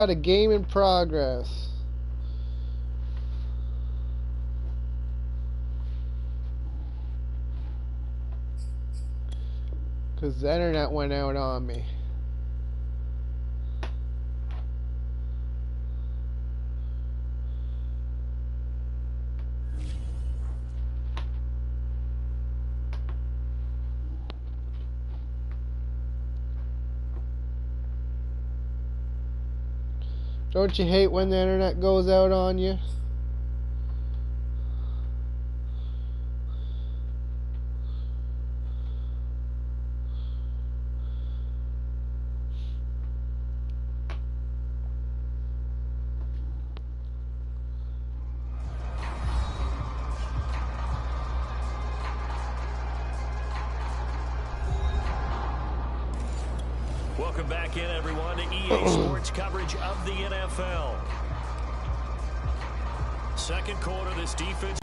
Got a game in progress. Because the internet went out on me. Don't you hate when the internet goes out on you? Welcome back in, everyone, to EA Sports coverage of the NFL. Second quarter, this defense.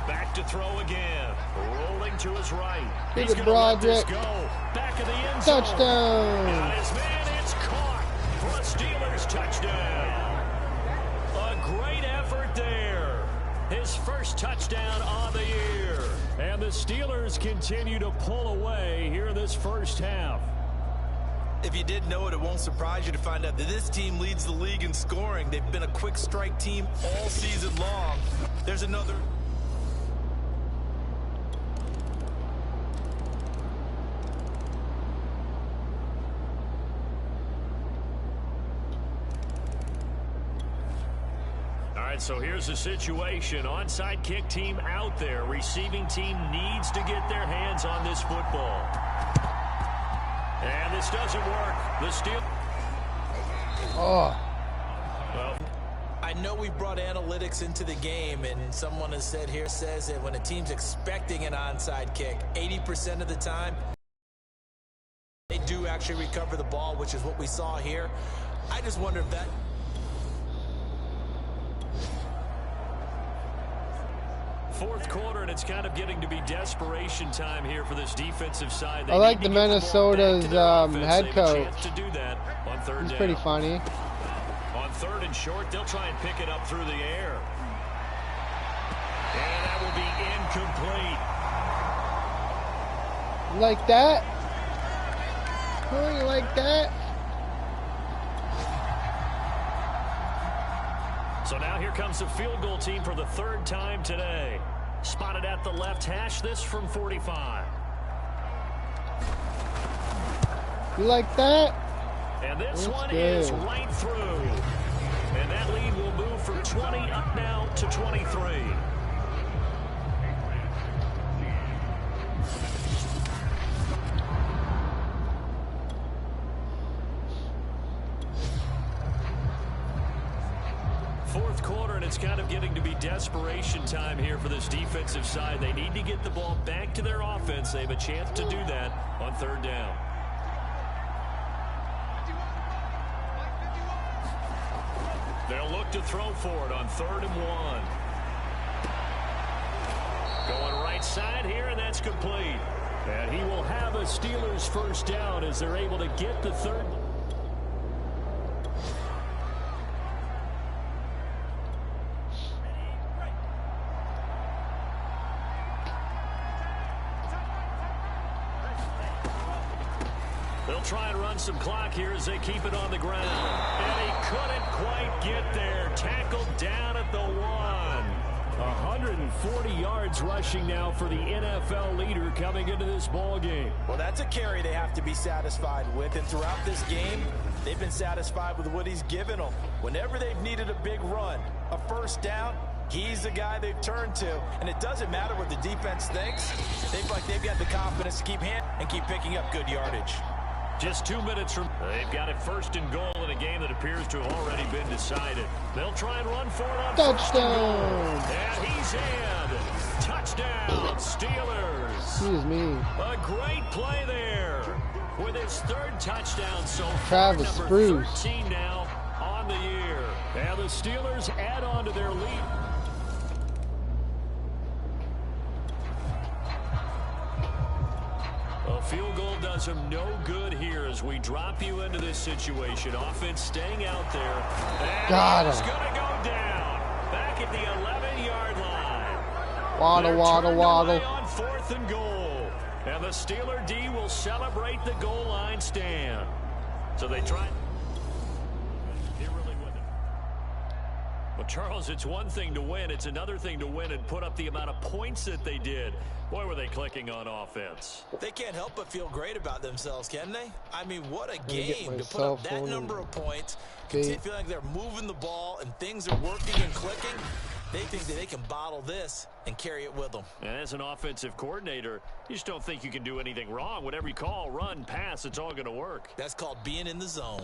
Back to throw again. Rolling to his right. He's going to let this go. Back of the end zone. Touchdown. And his man, it's caught for a Steelers touchdown. A great effort there. His first touchdown on the year. And the Steelers continue to pull away here in this first half. If you didn't know it, it won't surprise you to find out that this team leads the league in scoring. They've been a quick strike team all season long. There's another. All right, so here's the situation. Onside kick team out there. Receiving team needs to get their hands on this football. And this doesn't work. The Steelers. Oh. Well, I know we brought analytics into the game, and someone has said here says that when a team's expecting an onside kick, 80% of the time, they do actually recover the ball, which is what we saw here. I just wonder if that... fourth quarter, and it's kind of getting to be desperation time here for this defensive side. I like the Minnesota's head coach. He's pretty funny. On third and short, they'll try and pick it up through the air. And that will be incomplete. Like that? Oh, you like that? So now here comes the field goal team for the third time today. Spotted at the left hash, this from 45. You like that? And this That's one good. is right through. And that lead will move from 20 up now to 23. Fourth quarter, and it's kind of getting to be desperation time here for this defensive side. They need to get the ball back to their offense. They have a chance to do that on third down. They'll look to throw for it on 3rd and 1. Going right side here, and that's complete. And he will have a Steelers first down as they're able to get the third. They'll try and run some clock here as they keep it on the ground. And he couldn't quite get there. Tackled down at the 1. 140 yards rushing now for the NFL leader coming into this ball game. Well, that's a carry they have to be satisfied with. And throughout this game, they've been satisfied with what he's given them. Whenever they've needed a big run, a first down, he's the guy they've turned to. And it doesn't matter what the defense thinks. They feel like they've got the confidence to keep and keep picking up good yardage. Just 2 minutes from. They've got it 1st and goal in a game that appears to have already been decided. They'll try and run for it on touchdown. And he's in. Touchdown, Steelers. Excuse me. A great play there with his 3rd touchdown so far. Travis Number Spruce. 13 now on the year. And the Steelers add on to their lead. A field goal does him no good here as we drop you into this situation. Offense staying out there. And he's going to go down. Back at the 11-yard line. Waddle. On 4th and goal. And the Steeler D will celebrate the goal line stand. So they try. Well, Charles, it's one thing to win. It's another thing to win and put up the amount of points that they did. Boy, were they clicking on offense. They can't help but feel great about themselves, can they? I mean, what a game to put up that number of points. Continue feeling like they're moving the ball and things are working and clicking. They think that they can bottle this and carry it with them. And as an offensive coordinator, you just don't think you can do anything wrong. Whatever you call, run, pass, it's all going to work. That's called being in the zone.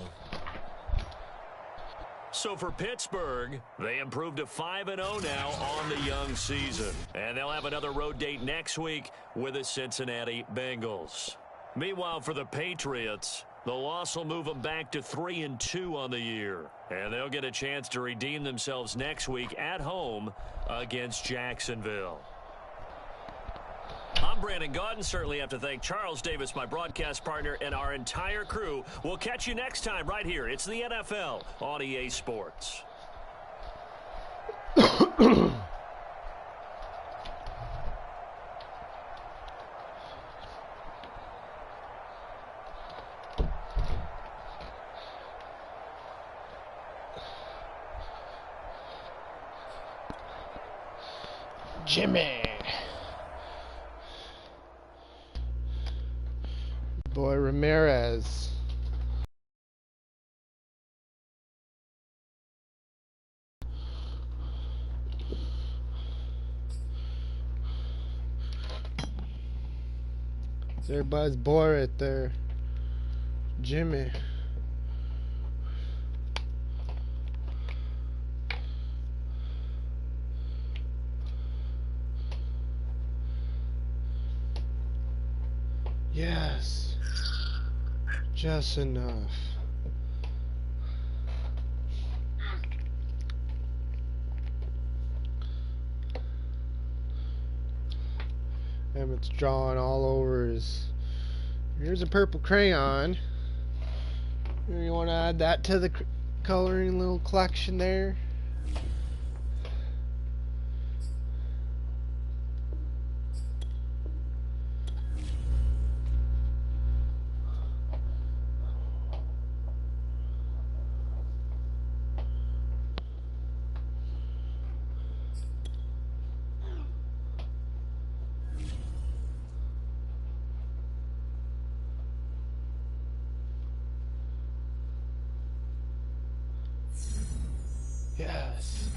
So for Pittsburgh, they improved to 5-0 now on the young season. And they'll have another road date next week with the Cincinnati Bengals. Meanwhile, for the Patriots, the loss will move them back to 3-2 on the year. And they'll get a chance to redeem themselves next week at home against Jacksonville. I'm Brandon Gaudin. Certainly have to thank Charles Davis, my broadcast partner, and our entire crew. We'll catch you next time right here. It's the NFL on EA Sports. Jimmy. Boy, Ramirez. It's everybody's boy right there. Jimmy. Yes. Just enough. Emmett's drawing all over his. Here's a purple crayon. You want to add that to the coloring little collection there? Yes.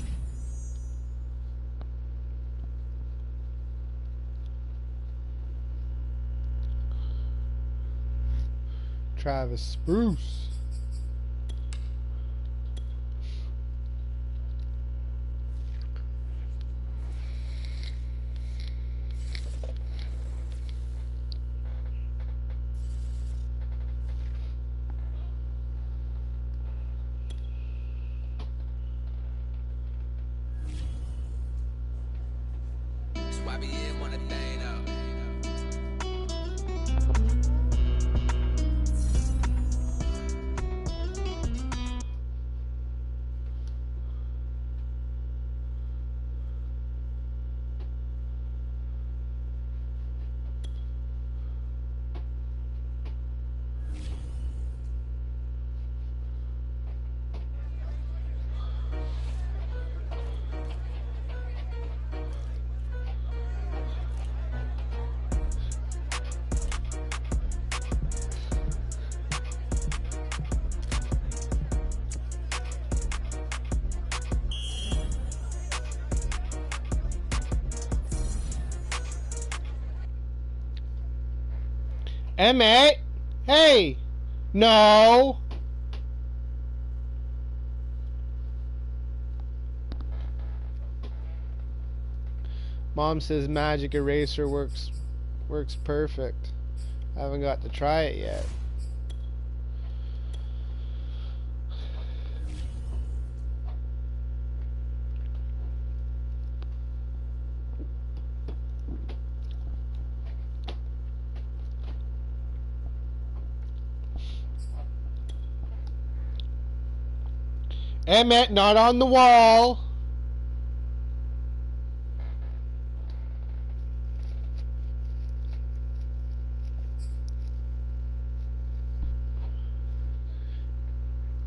Travis Spruce. Emmett! Hey! No! Mom says Magic Eraser works perfect. I haven't got to try it yet. Emmett, not on the wall.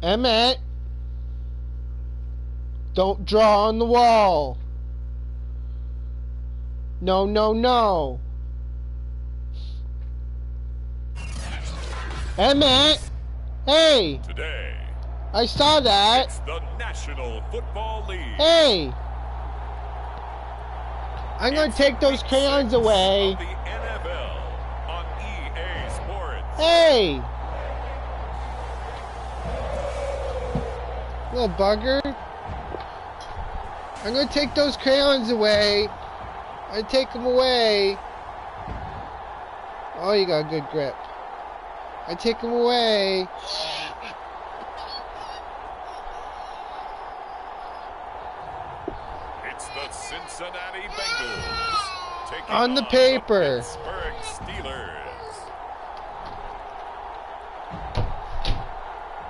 Emmett, don't draw on the wall. No, no, no. Emmett, hey. Today, I saw that. it's the National Football League. Hey. I'm going to take those crayons away. Of the NFL on EA Sports. Hey. Little bugger. I'm going to take those crayons away. I take them away. Oh, you got a good grip. I take them away. It's the Cincinnati Bengals taking On the paper. The Pittsburgh Steelers.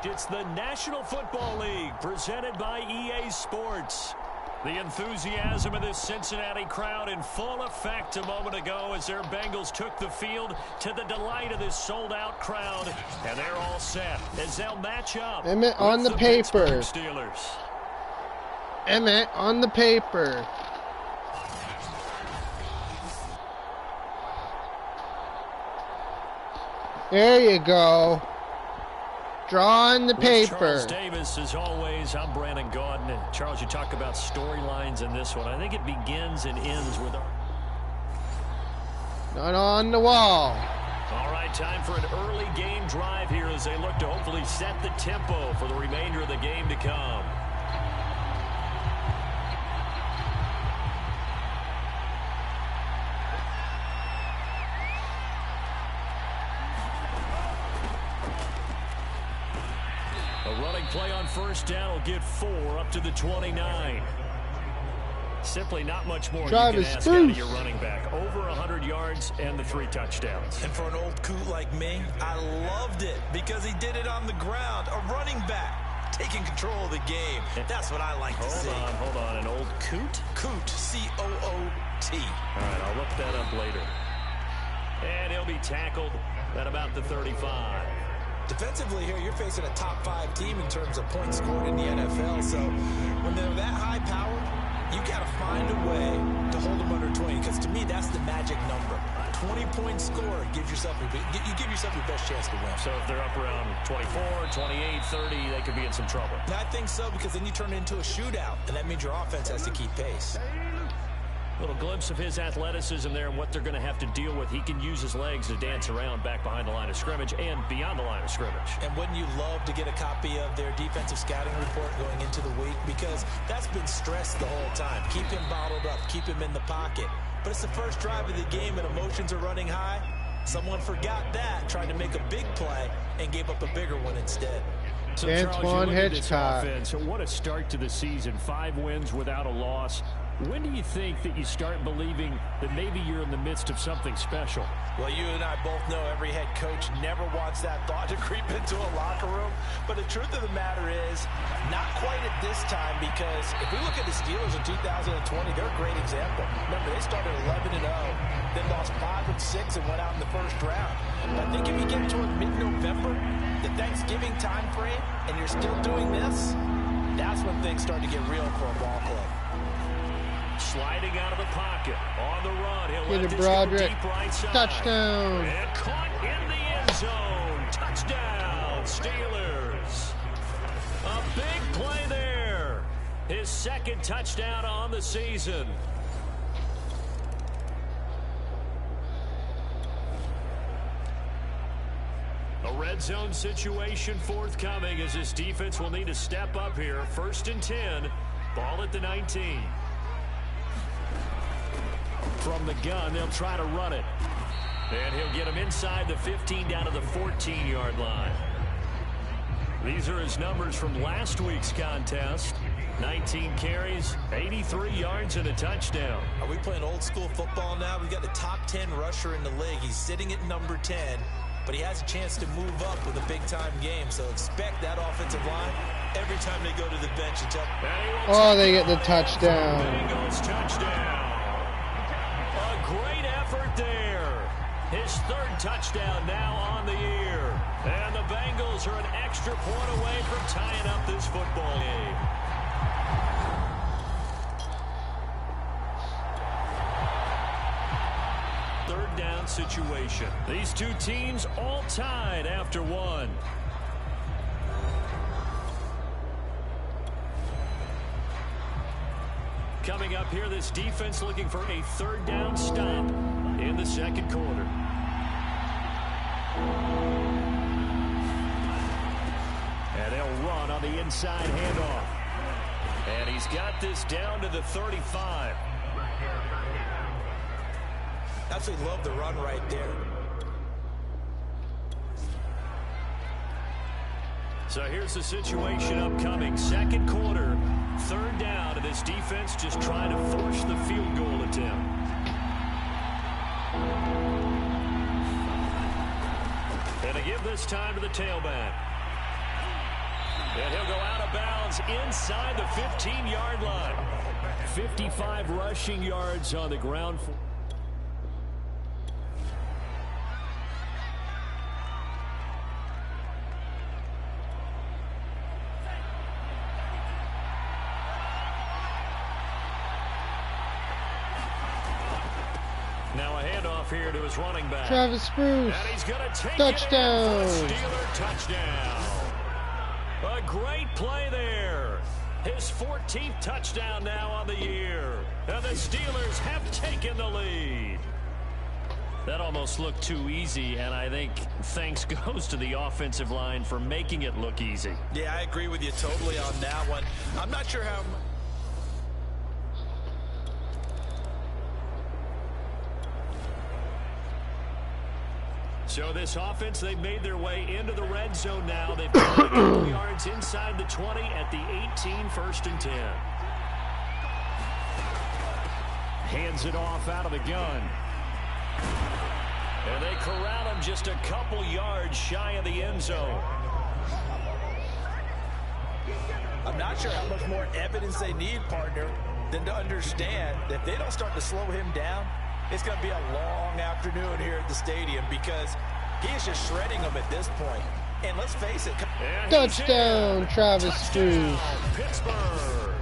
It's the National Football League presented by EA Sports. The enthusiasm of this Cincinnati crowd in full effect a moment ago as their Bengals took the field to the delight of this sold-out crowd. And they're all set as they'll match up Emmett on the paper. Pittsburgh Steelers. Emmett on the paper. There you go. Draw on the paper. Charles Davis, as always, I'm Brandon Gaudin. And Charles, you talk about storylines in this one. I think it begins and ends with Not on the wall. All right, time for an early game drive here as they look to hopefully set the tempo for the remainder of the game to come. A running play on first down will get 4 up to the 29. Simply not much more Travis you can ask out of your running back. Over 100 yards and the 3 touchdowns. And for an old coot like me, I loved it because he did it on the ground. A running back taking control of the game. That's what I like to see. Hold on. An old coot? Coot, C-O-O-T. All right, I'll look that up later. And he'll be tackled at about the 35. Defensively here, you're facing a top 5 team in terms of points scored in the NFL. So when they're that high powered, you got to find a way to hold them under 20, because to me, that's the magic number. 20-point score gives yourself you give yourself your best chance to win. So if they're up around 24, 28, 30, they could be in some trouble. And I think so, because then you turn it into a shootout, and that means your offense has to keep pace. Little glimpse of his athleticism there and what they're going to have to deal with. He can use his legs to dance around back behind the line of scrimmage and beyond the line of scrimmage. And wouldn't you love to get a copy of their defensive scouting report going into the week? Because that's been stressed the whole time. Keep him bottled up. Keep him in the pocket. But it's the first drive of the game and emotions are running high. Someone forgot that, tried to make a big play, and gave up a bigger one instead. So Antoine Hitchcock. So what a start to the season. 5 wins without a loss. When do you think that you start believing that maybe you're in the midst of something special? Well, you and I both know every head coach never wants that thought to creep into a locker room. But the truth of the matter is, not quite at this time, because if we look at the Steelers in 2020, they're a great example. Remember, they started 11-0, then lost 5 of 6 and went out in the first round. But I think if you get toward mid-November, the Thanksgiving time frame, and you're still doing this, that's when things start to get real for a ball club. Sliding out of the pocket. On the run. He'll Get let it, this Broderick. go deep right side. Touchdown. And caught in the end zone. Touchdown, Steelers. A big play there. His second touchdown on the season. A red zone situation forthcoming as this defense will need to step up here. 1st and 10. Ball at the 19. From the gun, they'll try to run it. And he'll get him inside the 15 down to the 14-yard line. These are his numbers from last week's contest. 19 carries, 83 yards, and a touchdown. Are we playing old school football now? We've got the top 10 rusher in the league. He's sitting at number 10. but he has a chance to move up with a big-time game. So expect that offensive line every time they go to the bench and tell. Oh, they get the touchdown. Bengals touchdown. A great effort there. His third touchdown now on the year. And the Bengals are an extra point away from tying up this football game. Third down situation. These two teams all tied after one. Coming up here, this defense looking for a third down stop in the second quarter. And they'll run on the inside handoff. And he's got this down to the 35. Absolutely love the run right there. So here's the situation upcoming. Second quarter, third down, and this defense just trying to force the field goal attempt. And they give this time to the tailback. And he'll go out of bounds inside the 15-yard line. 55 rushing yards on the ground. Now a handoff here to his running back. Travis Spruce. And he's gonna take Touchdown. it in for a Steeler touchdown. A great play there. His 14th touchdown now on the year. And the Steelers have taken the lead. That almost looked too easy, and I think thanks goes to the offensive line for making it look easy. Yeah, I agree with you totally on that one. I'm not sure how... So this offense, they've made their way into the red zone now. They've got a couple yards inside the 20 at the 18, first and 10. Hands it off out of the gun. And they corral him just a couple yards shy of the end zone. I'm not sure how much more evidence they need, partner, than to understand that if they don't start to slow him down, it's going to be a long afternoon here at the stadium because he is just shredding them at this point. And let's face it. Touchdown, Travis Spruce. Pittsburgh.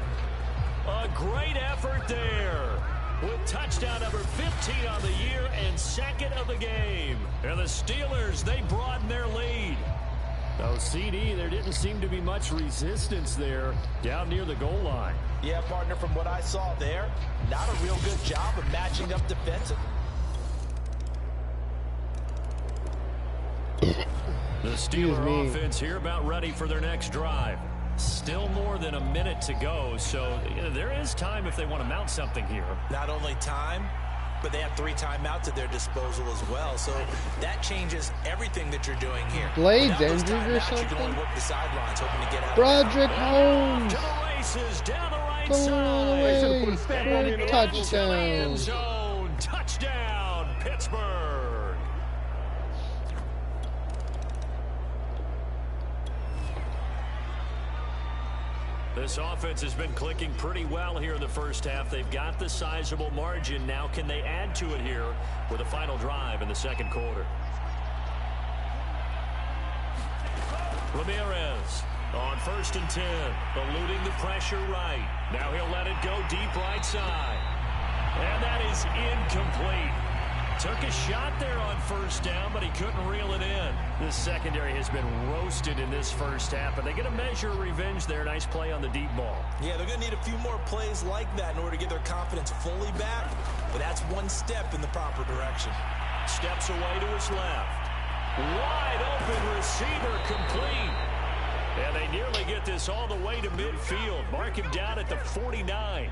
A great effort there with touchdown number 15 on the year and second of the game. And the Steelers, they broaden their lead. Oh, CD, there didn't seem to be much resistance there down near the goal line. Yeah, partner, from what I saw there, not a real good job of matching up defensively. The Steeler offense here about ready for their next drive. Still more than a minute to go, so there is time if they want to mount something here. Not only time, but they have 3 timeouts at their disposal as well. So that changes everything that you're doing here. Blades injured or something? You can only work the sidelines, hoping to get out. Broderick Holmes. To the races, down the right Going all the way. side. Touchdown. End zone. Touchdown, Pittsburgh. This offense has been clicking pretty well here in the first half. They've got the sizable margin. Now can they add to it here with a final drive in the second quarter? Ramirez on 1st and 10, eluding the pressure right. Now he'll let it go deep right side. And that is incomplete. Took a shot there on first down, but he couldn't reel it in. This secondary has been roasted in this first half, but they get a measure of revenge there. Nice play on the deep ball. Yeah, they're going to need a few more plays like that in order to get their confidence fully back, but that's one step in the proper direction. Steps away to his left. Wide open receiver complete. And they nearly get this all the way to midfield. Mark him down at the 49.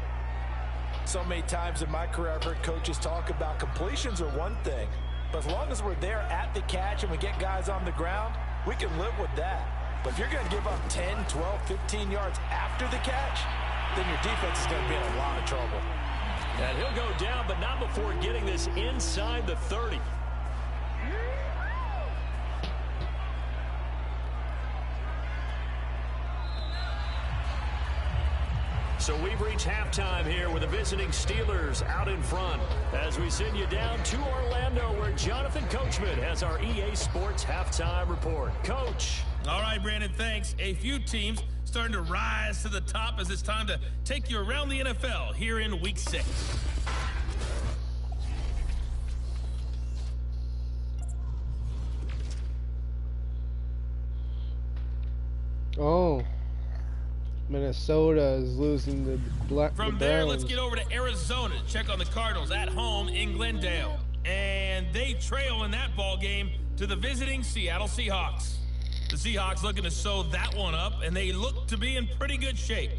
So many times in my career I've heard coaches talk about completions are one thing, but as long as we're there at the catch and we get guys on the ground, we can live with that. But if you're going to give up 10, 12, 15 yards after the catch, then your defense is going to be in a lot of trouble. And he'll go down, but not before getting this inside the 30. So we've reached halftime here with the visiting Steelers out in front as we send you down to Orlando where Jonathan Coachman has our EA Sports halftime report. Coach. All right, Brandon, thanks. A few teams starting to rise to the top as it's time to take you around the NFL here in Week 6. Oh. Minnesota is losing the From there, let's get over to Arizona to check on the Cardinals at home in Glendale. And they trail in that ball game to the visiting Seattle Seahawks. The Seahawks looking to sew that one up, and they look to be in pretty good shape.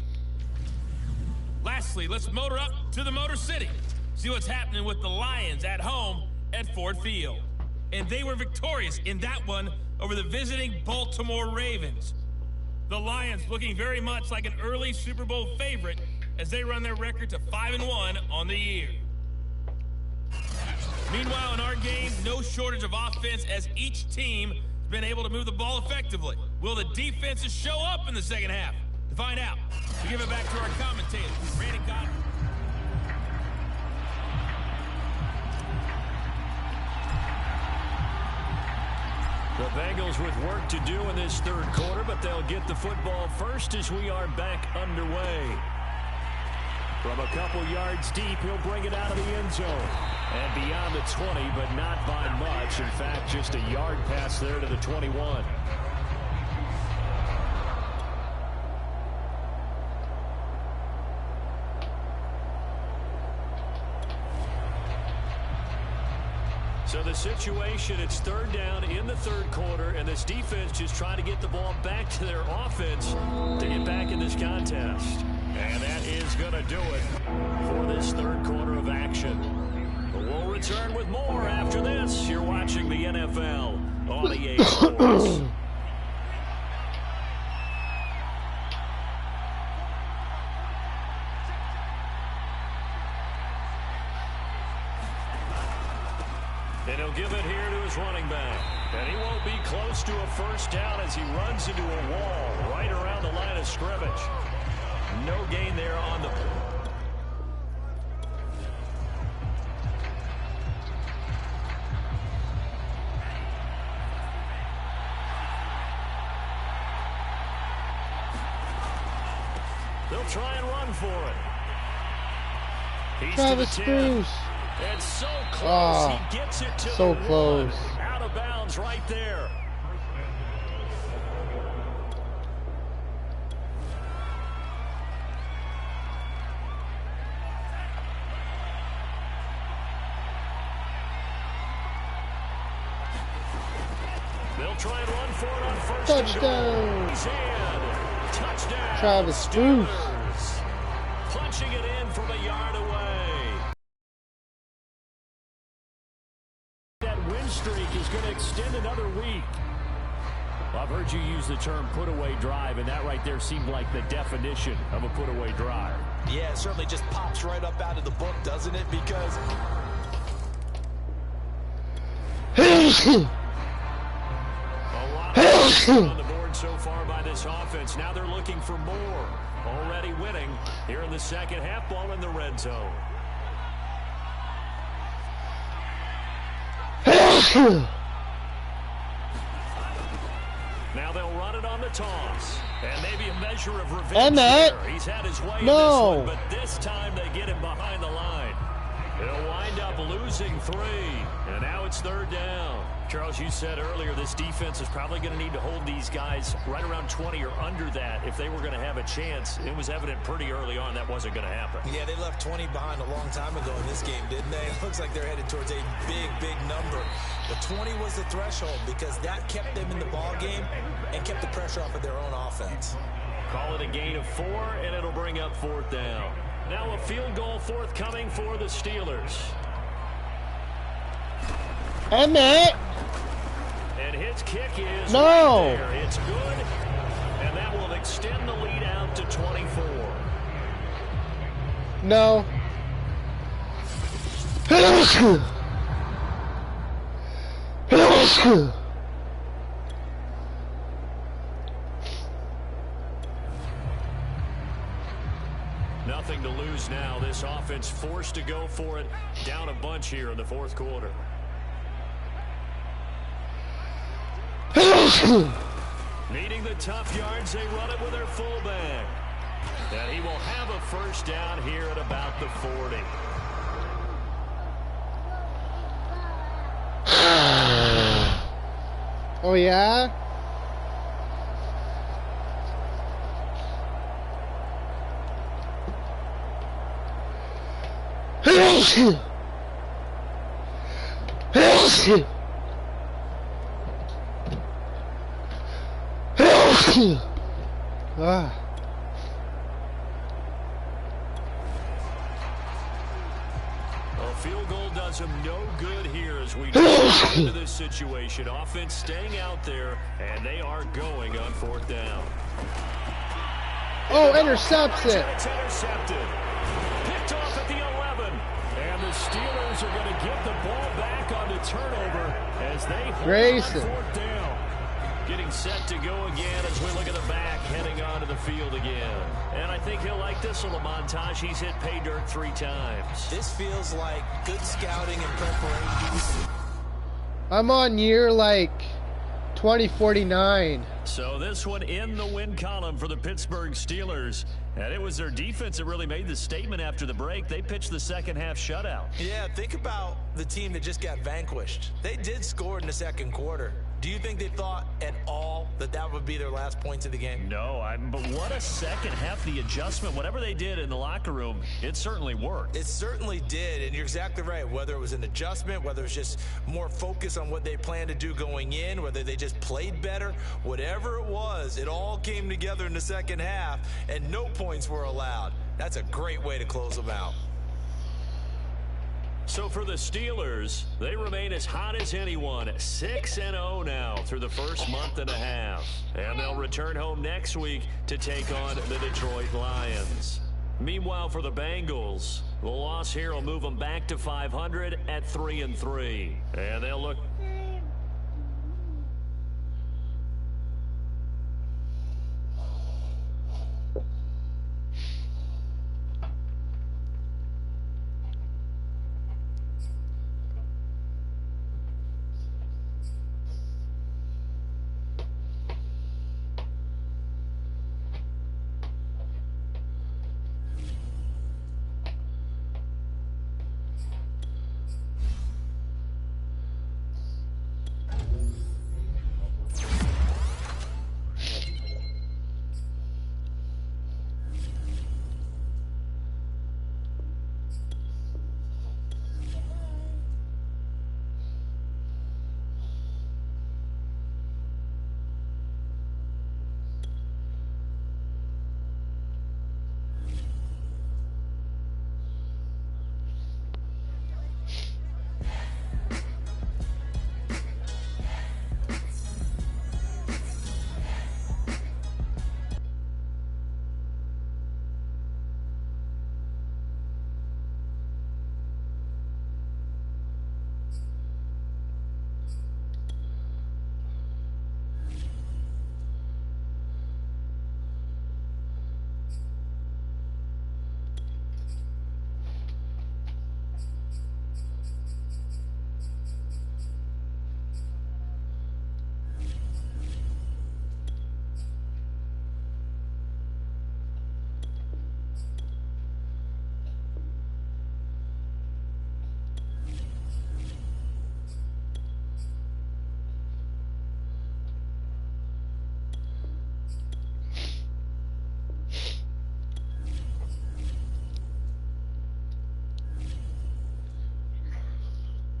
Lastly, let's motor up to the Motor City. See what's happening with the Lions at home at Ford Field. And they were victorious in that one over the visiting Baltimore Ravens. The Lions looking very much like an early Super Bowl favorite as they run their record to 5-1 on the year. Meanwhile, in our game, no shortage of offense as each team has been able to move the ball effectively. Will the defenses show up in the second half? To find out, we give it back to our commentator, Randy Cotton. The Bengals with work to do in this third quarter, but they'll get the football first as we are back underway. From a couple yards deep, he'll bring it out of the end zone. And beyond the 20, but not by much. In fact, just a yard pass there to the 21. So the situation, it's third down in the third quarter, and this defense just trying to get the ball back to their offense to get back in this contest. And that is going to do it for this third quarter of action. But we'll return with more after this. You're watching the NFL on EA Sports. And he'll give it here to his running back. And he won't be close to a first down as he runs into a wall right around the line of scrimmage. No gain there on the... They'll try and run for it. He's Travis to the 10. Bruce. And so close, he gets it to so the close. one. Out of bounds right there. They'll try and run for it on first. Touchdown. He's in. Touchdown. Travis Bruce. Punching it in from a yard away. That win streak is going to extend another week. Well, I've heard you use the term put-away drive, and that right there seemed like the definition of a put-away drive. Yeah, it certainly just pops right up out of the book, doesn't it? Because... A lot on the board so far by this offense. Now they're looking for more. Already winning here in the second half, ball in the red zone. Now they'll run it on the toss. And maybe a measure of revenge there. He's had his way in this one, but this time they get him behind the line. He'll wind up losing 3. And now it's third down. Charles, you said earlier this defense is probably going to need to hold these guys right around 20 or under that if they were going to have a chance. It was evident pretty early on that wasn't going to happen. Yeah, they left 20 behind a long time ago in this game, didn't they? It looks like they're headed towards a big number. But 20 was the threshold because that kept them in the ball game and kept the pressure off of their own offense. Call it a gain of 4, and it'll bring up fourth down. Now a field goal forthcoming for the Steelers. Emmett. And his kick is right there. It's good, and that will extend the lead out to 24. No. nothing to lose now. This offense forced to go for it. Down a bunch here in the fourth quarter. Needing the tough yards, they run it with their fullback. And he will have a first down here at about the 40. Oh, yeah? Ah. A field goal does him no good here as we get into this situation. Offense staying out there, and they are going on fourth down. Oh, intercepts it. It's intercepted. Picked off at the 11. And the Steelers are going to get the ball back on the turnover as they hold on fourth down. Getting set to go again as we look at the back, heading onto the field again. And I think he'll like this little montage. He's hit pay dirt 3 times. This feels like good scouting and preparation. I'm on year like 2049. So this one in the win column for the Pittsburgh Steelers. And it was their defense that really made the statement after the break. They pitched the second half shutout. Yeah, think about the team that just got vanquished. They did score in the second quarter. Do you think they thought at all that that would be their last points of the game? No, but what a second half. The adjustment, whatever they did in the locker room, it certainly worked. It certainly did, and you're exactly right. Whether it was an adjustment, whether it was just more focus on what they planned to do going in, whether they just played better, whatever it was, it all came together in the second half, and no points were allowed. That's a great way to close them out. So for the Steelers, they remain as hot as anyone, 6-0 now through the first month and a half. And they'll return home next week to take on the Detroit Lions. Meanwhile, for the Bengals, the loss here will move them back to 500 at 3-3. And they'll look...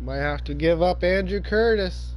Might have to give up Andrew Curtis.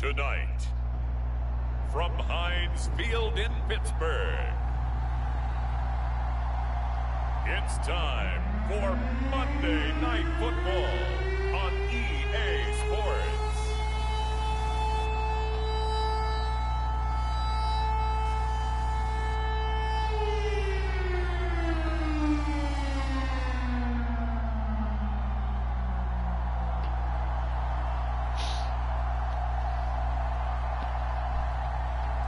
tonight, from Heinz Field in Pittsburgh, it's time for Monday Night Football on EA Sports.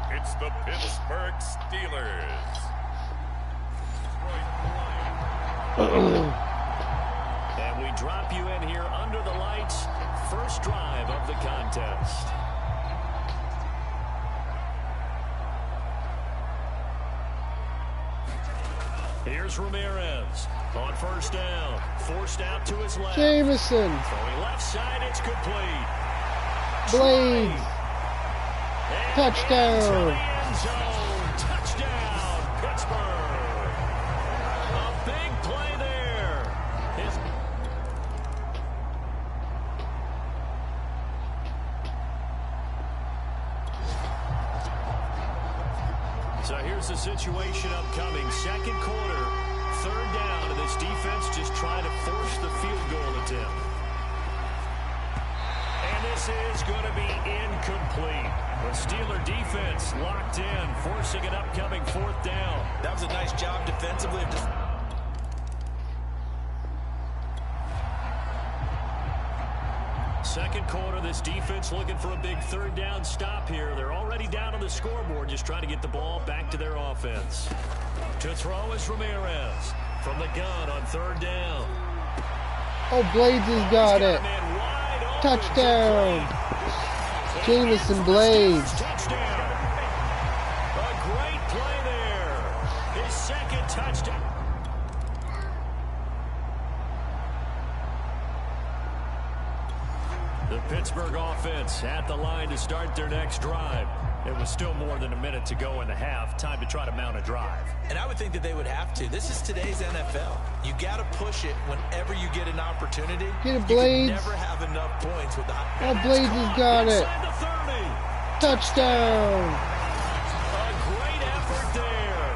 It's the Pittsburgh Steelers. And we drop you in here under the lights. First drive of the contest. Here's Ramirez on first down. Forced out to his left. Jameson. Throwing left side, it's complete. Blades. Touchdown. Touchdown, Pittsburgh. A big play there. So here's the situation upcoming. Second quarter, third down, and this defense just trying to force the field goal attempt. And this is going to be incomplete. The Steeler defense locked in, forcing an upcoming fourth down. That was a nice job defensively. Second quarter, this defense looking for a big third down stop here. They're already down on the scoreboard, just trying to get the ball back to their offense. To throw is Ramirez from the gun on third down. Oh, Blades has got it. Touchdown. Jameson Blades. Touchdown. A great play there. His second touchdown. The Pittsburgh offense at the line to start their next drive. It was still more than a minute to go in the half. Time to try to mount a drive. And I would think that they would have to. This is today's NFL. You got to push it whenever you get an opportunity. Get it, Blades. You can never have enough points with the Oh, Blades has got it. Touchdown. A great effort there.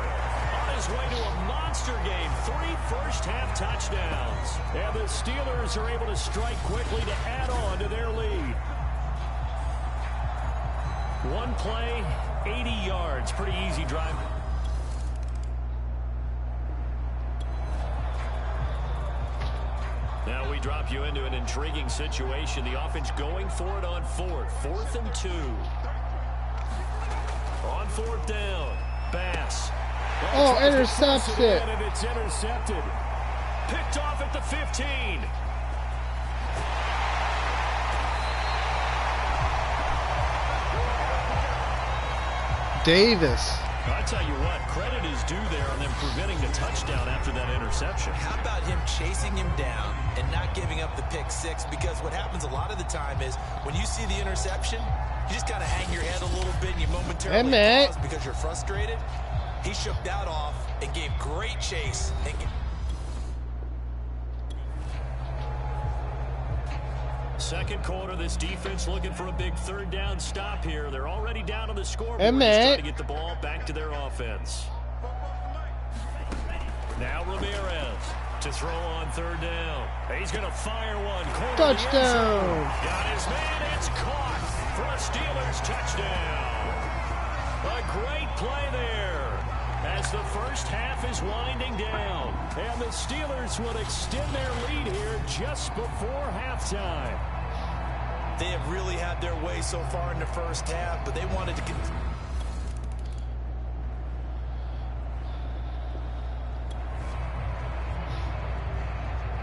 On his way to a monster game. 3 first-half touchdowns. And the Steelers are able to strike quickly to add on to their lead. One play, 80 yards. Pretty easy drive. Now we drop you into an intriguing situation. The offense going for it on fourth and 2. On fourth down, Bass. Oh, intercepts it. And it's intercepted. Picked off at the 15. Davis. I tell you what, credit is due there on them preventing the touchdown after that interception. How about him chasing him down and not giving up the pick six? Because what happens a lot of the time is when you see the interception, you just kind of hang your head a little bit and you momentarily pause because you're frustrated. He shook that off and gave great chase. Second quarter, this defense looking for a big third down stop here. They're already down on the scoreboard. Just trying to get the ball back to their offense. Now Ramirez to throw on third down. He's going to fire one. Touchdown. Got his man. It's caught for a Steelers touchdown. A great play there as the first half is winding down. And the Steelers will extend their lead here just before halftime. They have really had their way so far in the first half, but they wanted to continue.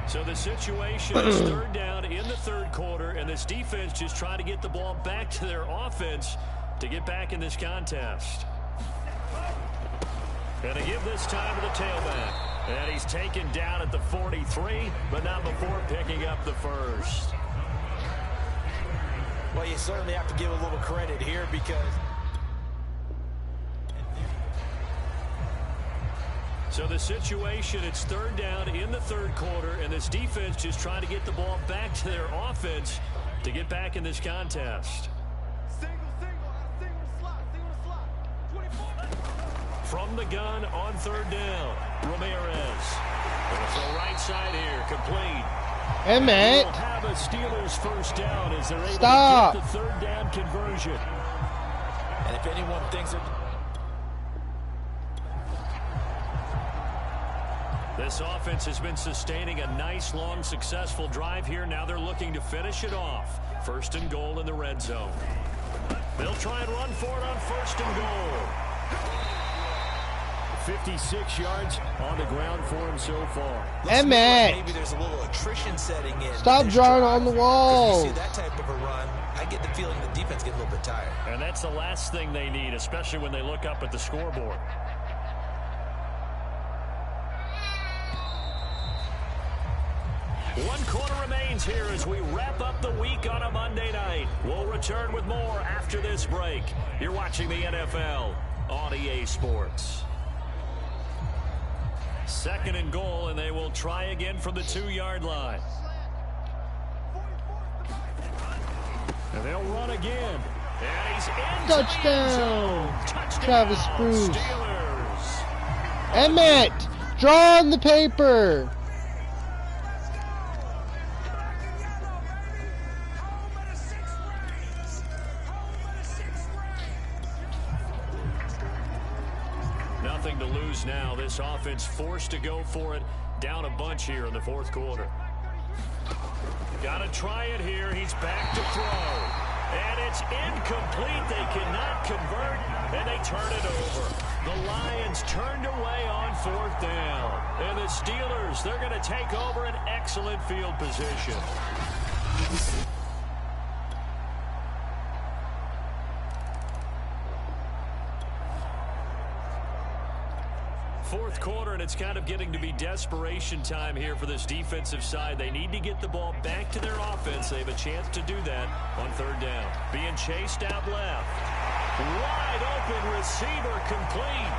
So the situation is third down in the third quarter, and this defense just trying to get the ball back to their offense to get back in this contest. Going to give this time to the tailback. And he's taken down at the 43, but not before picking up the first. Well, you certainly have to give a little credit here because... So the situation, it's third down in the third quarter, and this defense just trying to get the ball back to their offense to get back in this contest. From the gun on 3rd down, Ramirez. Going to throw right side here, complete. Emmett. We'll have a Steelers first down as they're able Stop. to get the 3rd down conversion. And if anyone thinks that this offense has been sustaining a nice, long, successful drive here. Now they're looking to finish it off. 1st and goal in the red zone. They'll try and run for it on 1st and goal. 56 yards on the ground for him so far. Emmett. maybe there's a little attrition setting in. Stop drawing on the wall. You see that type of a run, I get the feeling the defense gets a little bit tired. And that's the last thing they need, especially when they look up at the scoreboard. One quarter remains here as we wrap up the week on a Monday night. We'll return with more after this break. You're watching the NFL on EA Sports. 2nd and goal, and they will try again from the 2-yard line. And they'll run again. And he's in. Touchdown. Touchdown. Travis Bruce. Steelers. Emmett. Draw on the paper. Nothing to lose now. This offense forced to go for it. Down a bunch here in the 4th quarter. Got to try it here. He's back to throw. And it's incomplete. They cannot convert, and they turn it over. The Lions turned away on 4th down. And the Steelers, they're going to take over an excellent field position. Fourth quarter, and it's kind of getting to be desperation time here for this defensive side. They need to get the ball back to their offense. They have a chance to do that on 3rd down. Being chased out left. Wide open receiver complete.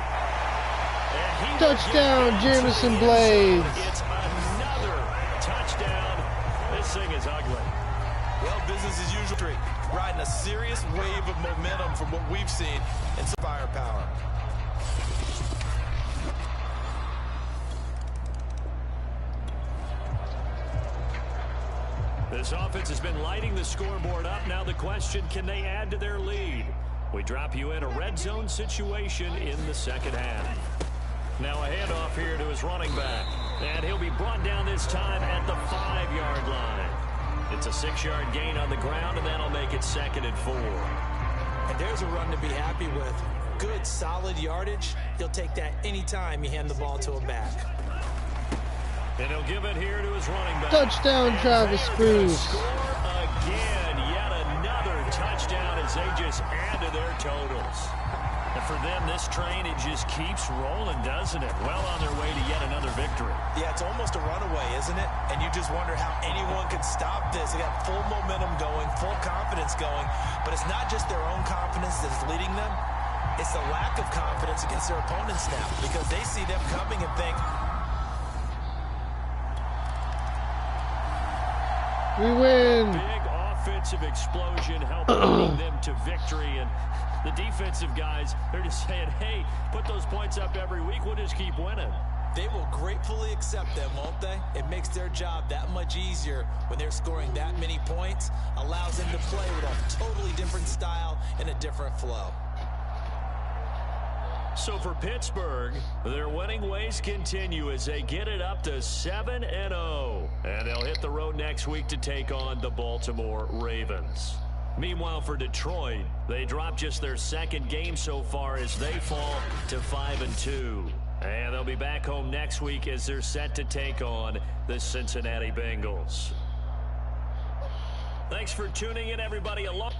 And Touchdown, Jamison Blades. It's another touchdown. This thing is ugly. Well, business as usual. Riding a serious wave of momentum from what we've seen and some firepower. This offense has been lighting the scoreboard up. Now the question, can they add to their lead? We drop you in a red zone situation in the 2nd half. Now a handoff here to his running back. And he'll be brought down this time at the 5-yard line. It's a 6-yard gain on the ground, and that'll make it 2nd and 4. And there's a run to be happy with. Good, solid yardage. He'll take that anytime you hand the ball to him back. And he'll give it here to his running back. Touchdown, Travis Bruce. Score again. Yet another touchdown as they just add to their totals. And for them, this train, it just keeps rolling, doesn't it? Well on their way to yet another victory. Yeah, it's almost a runaway, isn't it? And you just wonder how anyone could stop this. They got full momentum going, full confidence going. But it's not just their own confidence that's leading them. It's the lack of confidence against their opponents now, because they see them coming and think, we win. Big offensive explosion helping them to victory. And the defensive guys, they're just saying, hey, put those points up every week. We'll just keep winning. they will gratefully accept them, won't they? It makes their job that much easier when they're scoring that many points, allows them to play with a totally different style and a different flow. So for Pittsburgh, their winning ways continue as they get it up to 7-0. And they'll hit the road next week to take on the Baltimore Ravens. Meanwhile, for Detroit, they dropped just their second game so far as they fall to 5-2. And they'll be back home next week as they're set to take on the Cincinnati Bengals. Thanks for tuning in, everybody. Along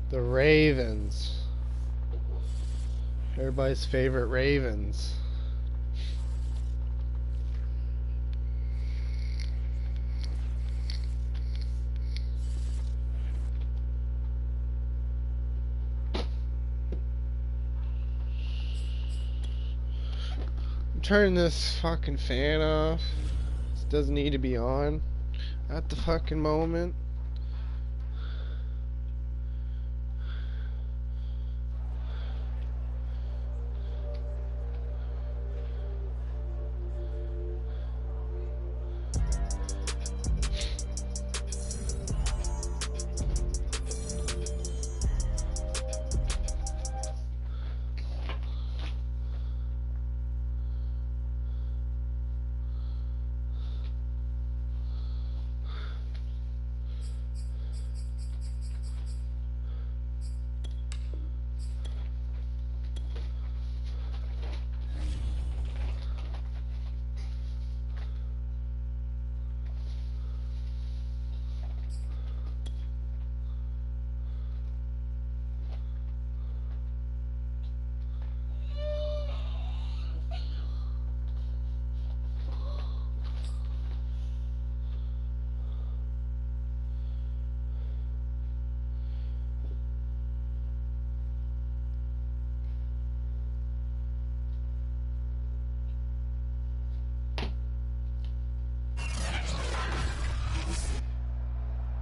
The Ravens. Everybody's favorite Ravens. I'm turning this fucking fan off. This doesn't need to be on at the fucking moment.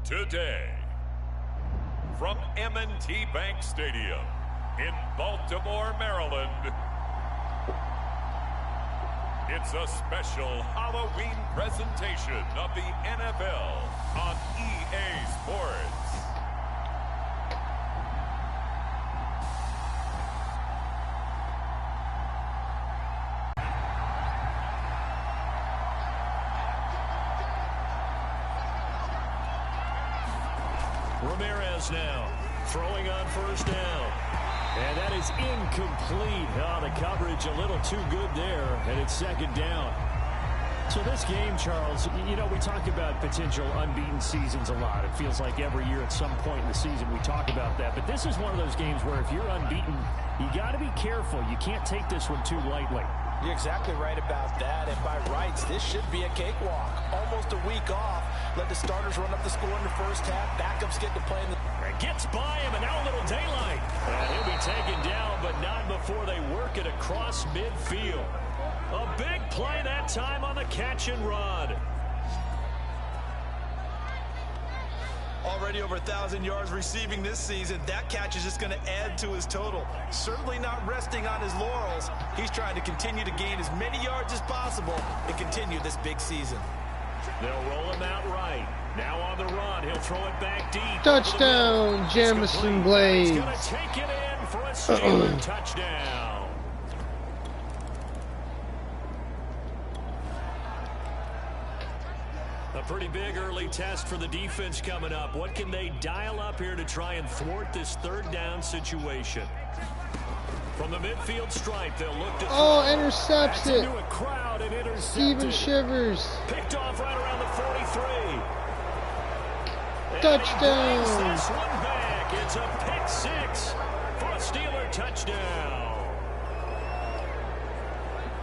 Today, from M&T Bank Stadium in Baltimore, Maryland, it's a special Halloween presentation of the NFL on EA Sports. Ramirez now throwing on first down. And that is incomplete. Oh, the coverage a little too good there, and it's second down. So this game, Charles, you know, we talk about potential unbeaten seasons a lot. It feels like every year at some point in the season we talk about that. But this is one of those games where if you're unbeaten, you got to be careful. You can't take this one too lightly. You're exactly right about that. And by rights, this should be a cakewalk. Almost a week off. Let the starters run up the score in the first half. Backups get to play in the... Gets by him, and now a little daylight. And he'll be taken down, but not before they work it across midfield. A big play that time on the catch and run. Already over 1,000 yards receiving this season. That catch is just going to add to his total. Certainly not resting on his laurels. He's trying to continue to gain as many yards as possible and continue this big season. They'll roll him out right. Now on the run, he'll throw it back deep. Touchdown, Jamison Blades. He's going to take it in for a Steelers touchdown. A pretty big early test for the defense coming up. What can they dial up here to try and thwart this third down situation? From the midfield stripe, they'll look to intercepts it. Into a crowd and intercepted. Steven Shivers. Picked off right around the 43. Touchdown. This one back. It's a pick six for a Steeler touchdown.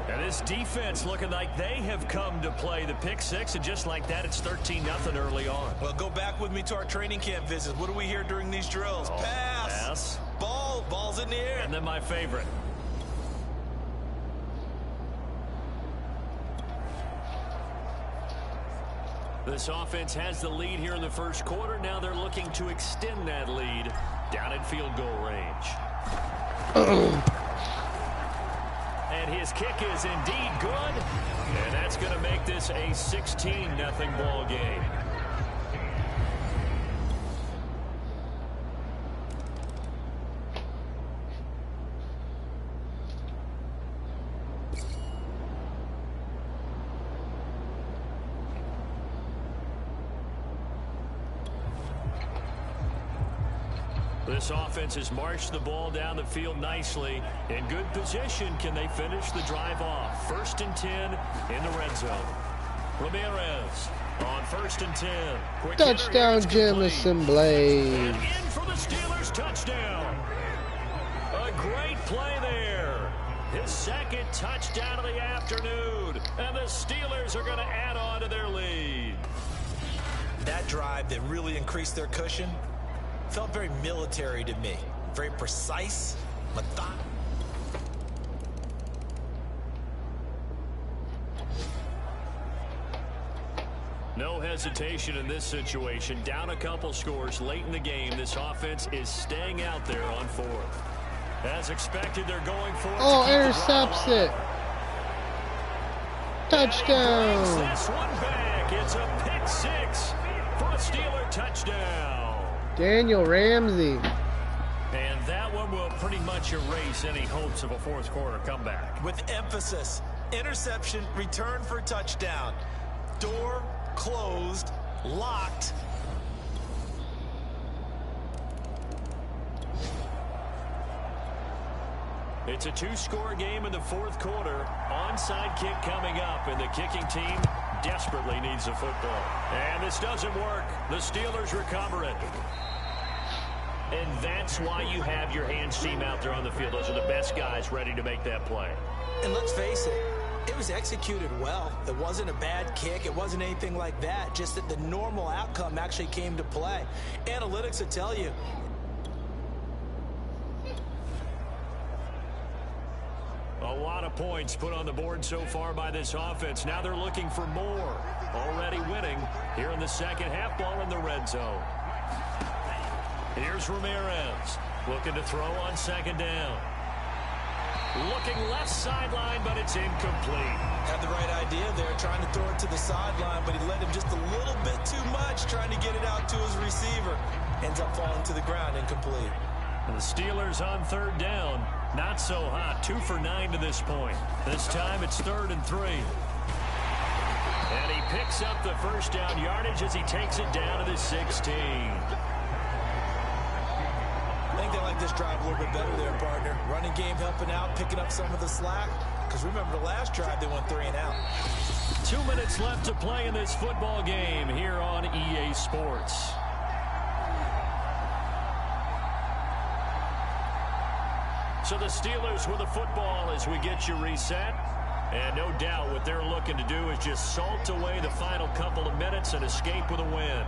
And this defense looking like they have come to play the pick six, and just like that, it's 13-0 early on. Well, go back with me to our training camp visits. What do we hear during these drills? Pass. Ball's in the air. And then my favorite. This offense has the lead here in the first quarter. Now they're looking to extend that lead down in field goal range. And his kick is indeed good. And that's going to make this a 16-0 ball game. This offense has marched the ball down the field nicely. In good position, can they finish the drive off? 1st and 10 in the red zone. Ramirez on 1st and 10. Quick Touchdown, Jamison Blade. And in for the Steelers touchdown. A great play there. His second touchdown of the afternoon. And the Steelers are going to add on to their lead. That drive that really increased their cushion felt very military to me. Very precise, methodical. No hesitation in this situation. Down a couple scores late in the game. This offense is staying out there on 4th. As expected, they're going for it. Oh, intercepts it. Touchdown. This one back. It's a pick 6 for a Steeler touchdown. Daniel Ramsey. And that one will pretty much erase any hopes of a 4th quarter comeback. With emphasis, interception, return for touchdown. Door closed, locked. It's a 2-score game in the 4th quarter. Onside kick coming up, and the kicking team desperately needs a football. And this doesn't work. The Steelers recover it. And that's why you have your hands team out there on the field. Those are the best guys ready to make that play. And let's face it, it was executed well. It wasn't a bad kick. It wasn't anything like that. Just that the normal outcome actually came to play. Analytics will tell you. A lot of points put on the board so far by this offense. Now they're looking for more. Already winning here in the second half. Ball in the red zone. Here's Ramirez looking to throw on 2nd down. Looking left sideline, but it's incomplete. Had the right idea there, trying to throw it to the sideline, but he let him just a little bit too much, trying to get it out to his receiver. Ends up falling to the ground, incomplete. And the Steelers on 3rd down. Not so hot. 2 for 9 to this point. This time it's 3rd and 3. And he picks up the first down yardage as he takes it down to the 16. I think they like this drive a little bit better there, partner. Running game helping out, picking up some of the slack. Because remember the last drive, they went 3 and out. 2 minutes left to play in this football game here on EA Sports. So the Steelers with the football as we get you reset. And no doubt what they're looking to do is just salt away the final couple of minutes and escape with a win.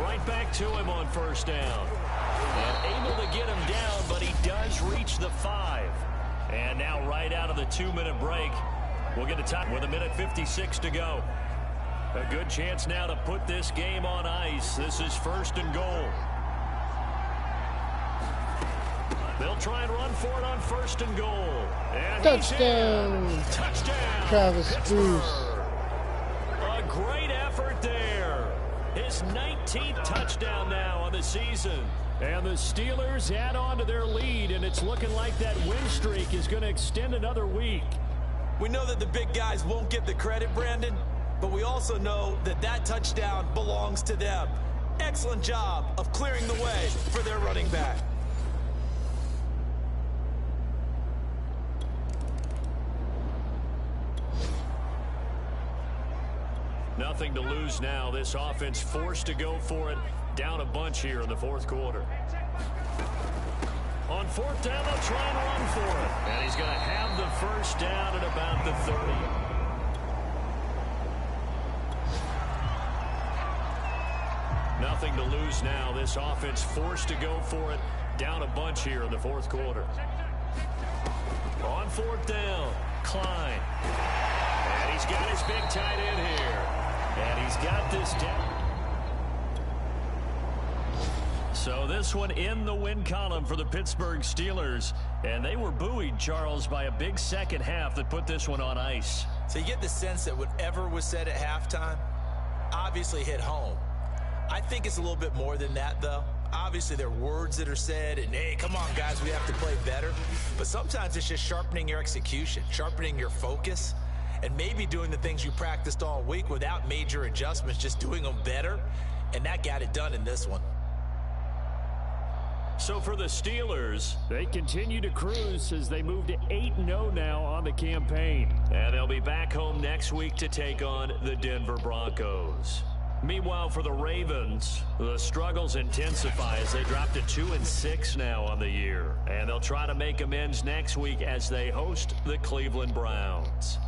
Right back to him on 1st down. And able to get him down, but he does reach the 5. And now right out of the 2-minute break, we'll get a time with 1:56 to go. A good chance now to put this game on ice. This is 1st and goal. They'll try and run for it on 1st and goal. And Touchdown. Touchdown. Travis Pittsburgh. Bruce. A great effort there. His 19th touchdown now on the season. And the Steelers add on to their lead, and it's looking like that win streak is going to extend another week. We know that the big guys won't get the credit, Brandon, but we also know that that touchdown belongs to them. Excellent job of clearing the way for their running back. Nothing to lose now. This offense forced to go for it. Down a bunch here in the 4th quarter. On 4th down, they'll try and run for it. And he's going to have the first down at about the 30. Nothing to lose now. This offense forced to go for it. Down a bunch here in the 4th quarter. On 4th down, Klein. And he's got his big tight end here. And he's got this down. So this one in the win column for the Pittsburgh Steelers. And they were buoyed, Charles, by a big second half that put this one on ice. So you get the sense that whatever was said at halftime obviously hit home. I think it's a little bit more than that, though. Obviously, there are words that are said, and, hey, come on, guys, we have to play better. But sometimes it's just sharpening your execution, sharpening your focus, and maybe doing the things you practiced all week without major adjustments, just doing them better. And that got it done in this one. So for the Steelers, they continue to cruise as they move to 8-0 now on the campaign. And they'll be back home next week to take on the Denver Broncos. Meanwhile, for the Ravens, the struggles intensify as they drop to 2-6 now on the year. And they'll try to make amends next week as they host the Cleveland Browns.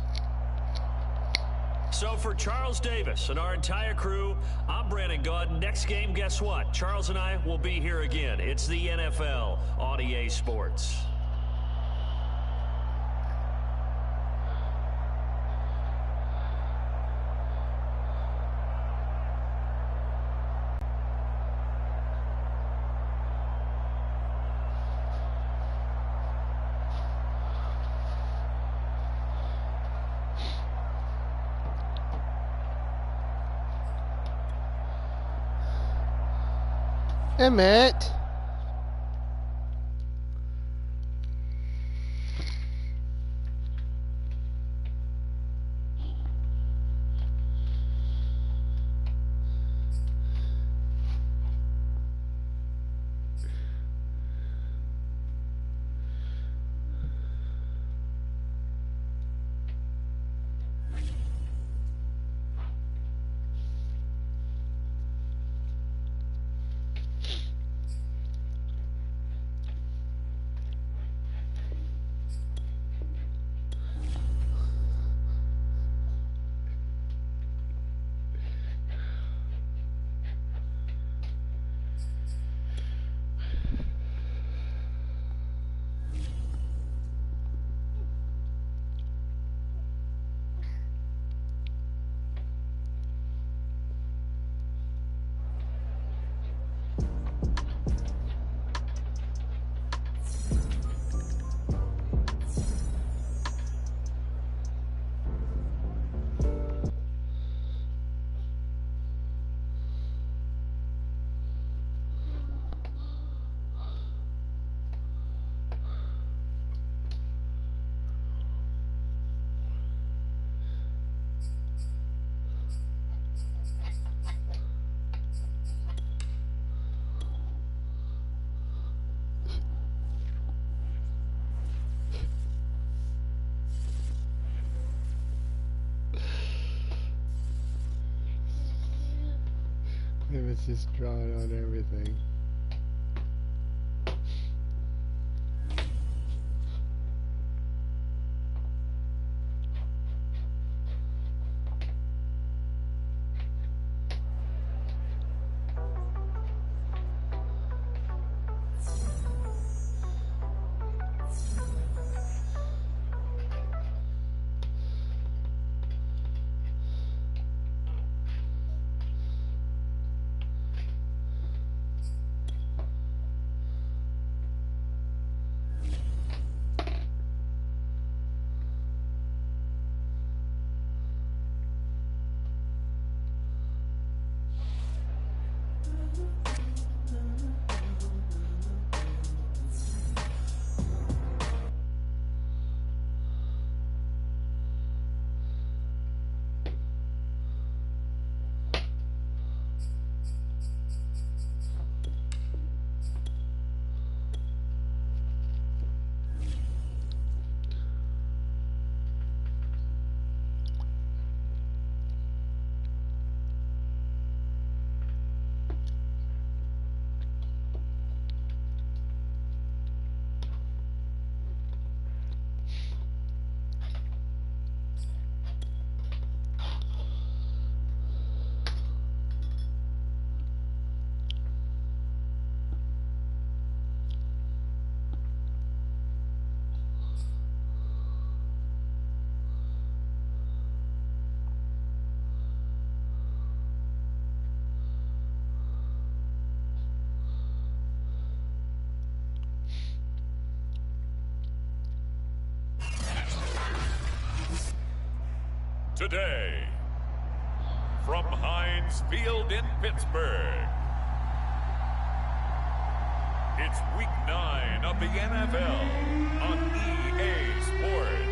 So for Charles Davis and our entire crew, I'm Brandon Gaudin. Next game, guess what? Charles and I will be here again. It's the NFL on EA Sports. Emmett. It's just drawing on everything. Today, from Heinz Field in Pittsburgh, it's Week 9 of the NFL on EA Sports.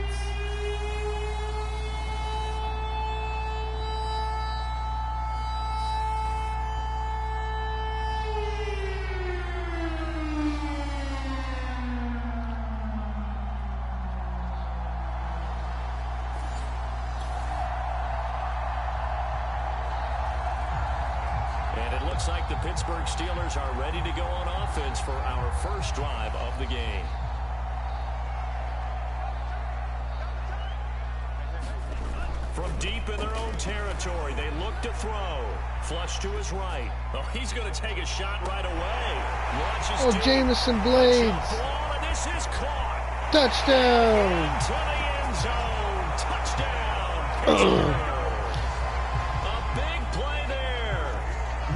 looks like the Pittsburgh Steelers are ready to go on offense for our first drive of the game. From deep in their own territory, they look to throw. Flush to his right. Oh, he's going to take a shot right away. Launches Oh, Jamison Blades. Ball, and this is caught. Touchdown. To the end zone. Touchdown. Pittsburgh. A big play there.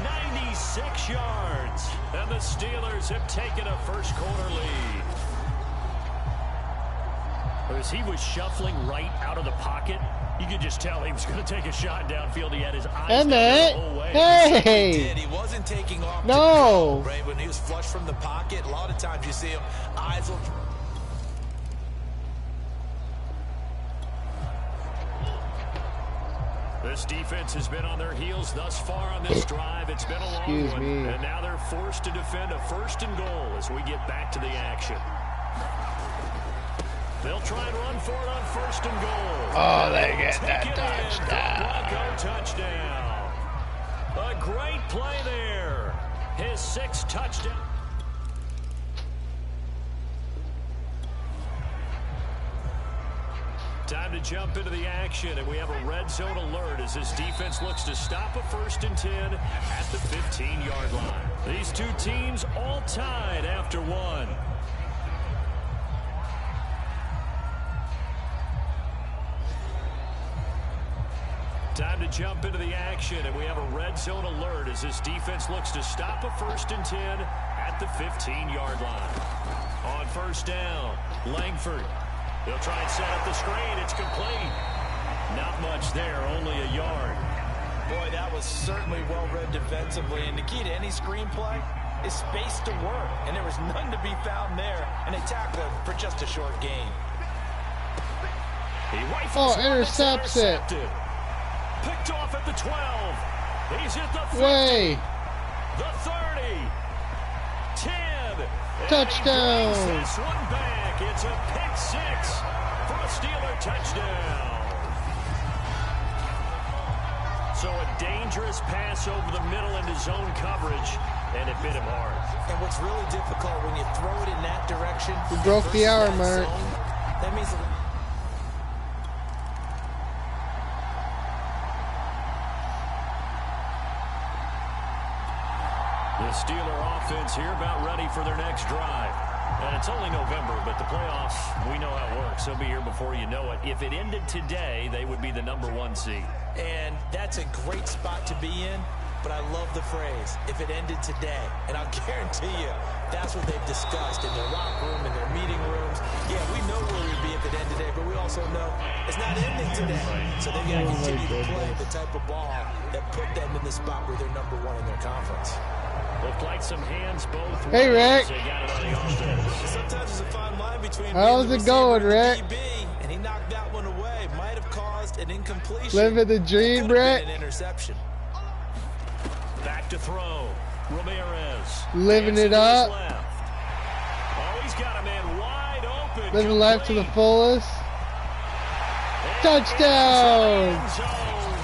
96 yards. And the Steelers have taken a first quarter lead. As he was shuffling right out of the pocket, you could just tell he was going to take a shot downfield. He had his eyes down the whole way. Hey! He wasn't taking off. No! To go, right? When he was flushed from the pocket, a lot of times you see him, eyes will... This defense has been on their heels thus far on this drive. It's been a long one. And now they're forced to defend a first and goal as we get back to the action. They'll try and run for it on first and goal. Oh, they get that touchdown. Bronco touchdown. A great play there. His 6th touchdown. Time to jump into the action, and we have a red zone alert as this defense looks to stop a first and 10 at the 15-yard line. These two teams all tied after one. Time to jump into the action, and we have a red zone alert as this defense looks to stop a first and 10 at the 15-yard line. On first down, Langford. He'll try and set up the screen. It's complete. Not much there, only a yard. Boy, that was certainly well-read defensively, and the key to any screenplay is space to work, and there was none to be found there, and they tackled for just a short gain. He rifles intercepts it. Picked off at the 12. He's at the 50. Way. The 30. 10. Touchdown. And he brings this one back. It's a pick 6 for a Steeler touchdown. So a dangerous pass over the middle into zone coverage, and it bit him hard. And what's really difficult when you throw it in that direction. We broke the hour mark. That means... The Steeler offense here about ready for their next drive. And it's only November, but the playoffs, we know how it works. They'll be here before you know it. If it ended today, they would be the #1 seed. And that's a great spot to be in, but I love the phrase, if it ended today. And I'll guarantee you, that's what they've discussed in their locker room, in their meeting rooms. Yeah, we know where we'd be if it ended today, but we also know it's not ending today. So they've got to continue to play the type of ball that put them in the spot where they're #1 in their conference. Looked like some hands both ways. Hey, Rick. They got it on the offense. Sometimes there's a fine line between How's it going, Rick? and he knocked that one away. Might have caused an incompletion. Living the dream, Rick. An interception. Back to throw. Ramirez. Living it up. Oh, he's got a man wide open. Living life to the fullest. Touchdown.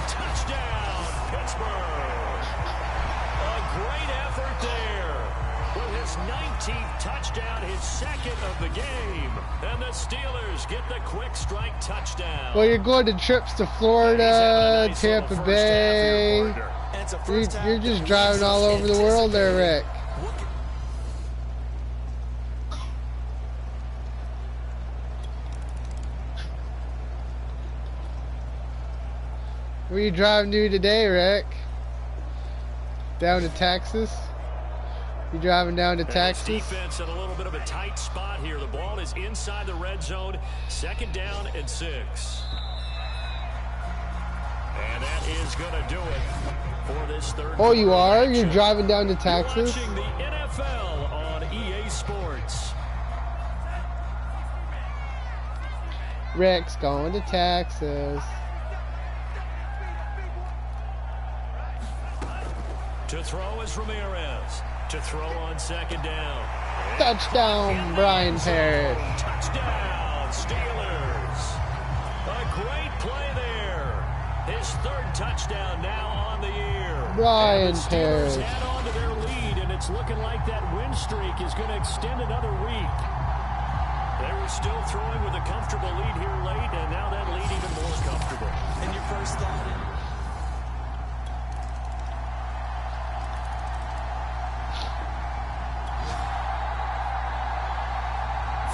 Touchdown, Pittsburgh. A great effort there. With his 19th touchdown, his 2nd of the game. And the Steelers get the quick strike touchdown. Well, you're going to trips to Florida, Tampa Bay. You're just driving all over the world there, Rick. Where you driving to today, Rick? Down to Texas? You driving down to Texas? Defense in a little bit of a tight spot here. The ball is inside the red zone. 2nd down and 6. And that is going to do it for this third. Oh, you are? Action. You're driving down to Texas? You're watching the NFL on EA Sports. Rick's going to Texas. To throw is Ramirez. To throw on 2nd down. Touchdown, Brian Parrish. Touchdown, Steelers. A great play there. His third touchdown now on the year. Brian And the Steelers Parrish. add on to their lead, and it's looking like that win streak is going to extend another week. They were still throwing with a comfortable lead here late, and now that lead even more comfortable. And your first thought?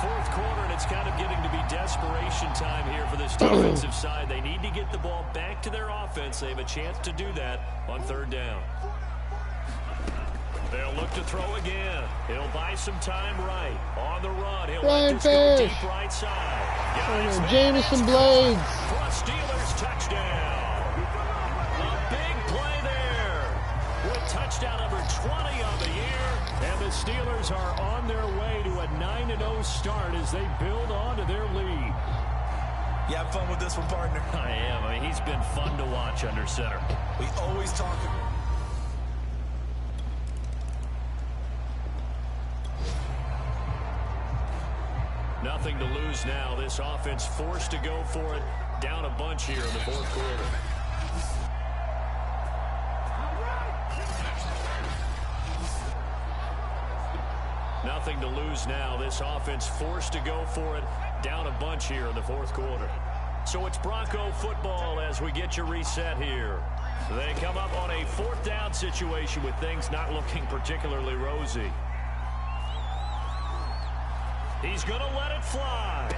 Fourth quarter, and it's kind of getting to be desperation time here for this defensive side. They need to get the ball back to their offense. They have a chance to do that on third down. They'll look to throw again. He'll buy some time right. On the run, he'll Brian let this go Parrish. deep right side. Jamison Blades. For a Steelers touchdown. A big play there. With touchdown number 20 on the year. And the Steelers are on their way to a 9-0 start as they build on to their lead. You have fun with this one, partner? I am. I mean, he's been fun to watch under center. We always talk. Nothing to lose now. This offense forced to go for it. Down a bunch here in the fourth quarter. Nothing to lose now. This offense forced to go for it. Down a bunch here in the fourth quarter. So it's Bronco football as we get you reset here. They come up on a fourth down situation with things not looking particularly rosy. He's going to let it fly.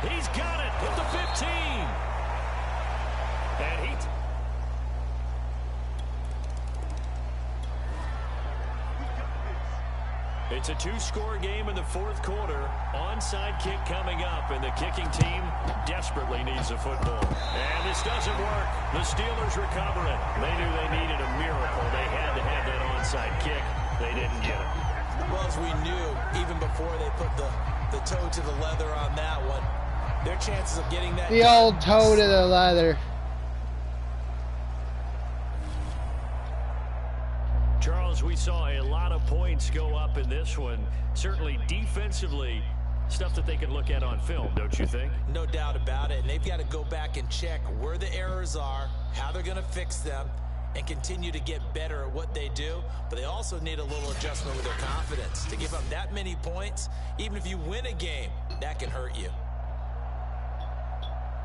He's got it at the 15. And he... It's a two-score game in the fourth quarter. Onside kick coming up, and the kicking team desperately needs a football. And this doesn't work. The Steelers recover it. They knew they needed a miracle. They had to have that onside kick. They didn't get it. Well, as we knew, even before they put the toe to the leather on that one, their chances of getting that... The old toe to the leather. Charles, we saw a lot of points go up in this one. Certainly defensively, stuff that they can look at on film, don't you think? No doubt about it. And they've got to go back and check where the errors are, how they're going to fix them, and continue to get better at what they do. But they also need a little adjustment with their confidence. To give up that many points, even if you win a game, that can hurt you.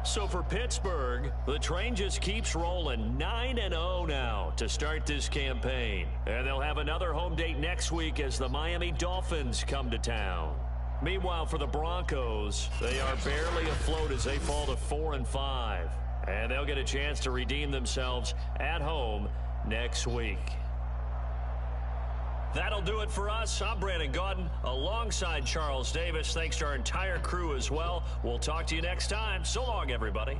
So for Pittsburgh, the train just keeps rolling. 9-0 now to start this campaign. And they'll have another home date next week as the Miami Dolphins come to town. Meanwhile, for the Broncos, they are barely afloat as they fall to 4-5. And they'll get a chance to redeem themselves at home next week. That'll do it for us. I'm Brandon Gaudin alongside Charles Davis. Thanks to our entire crew as well. We'll talk to you next time. So long, everybody.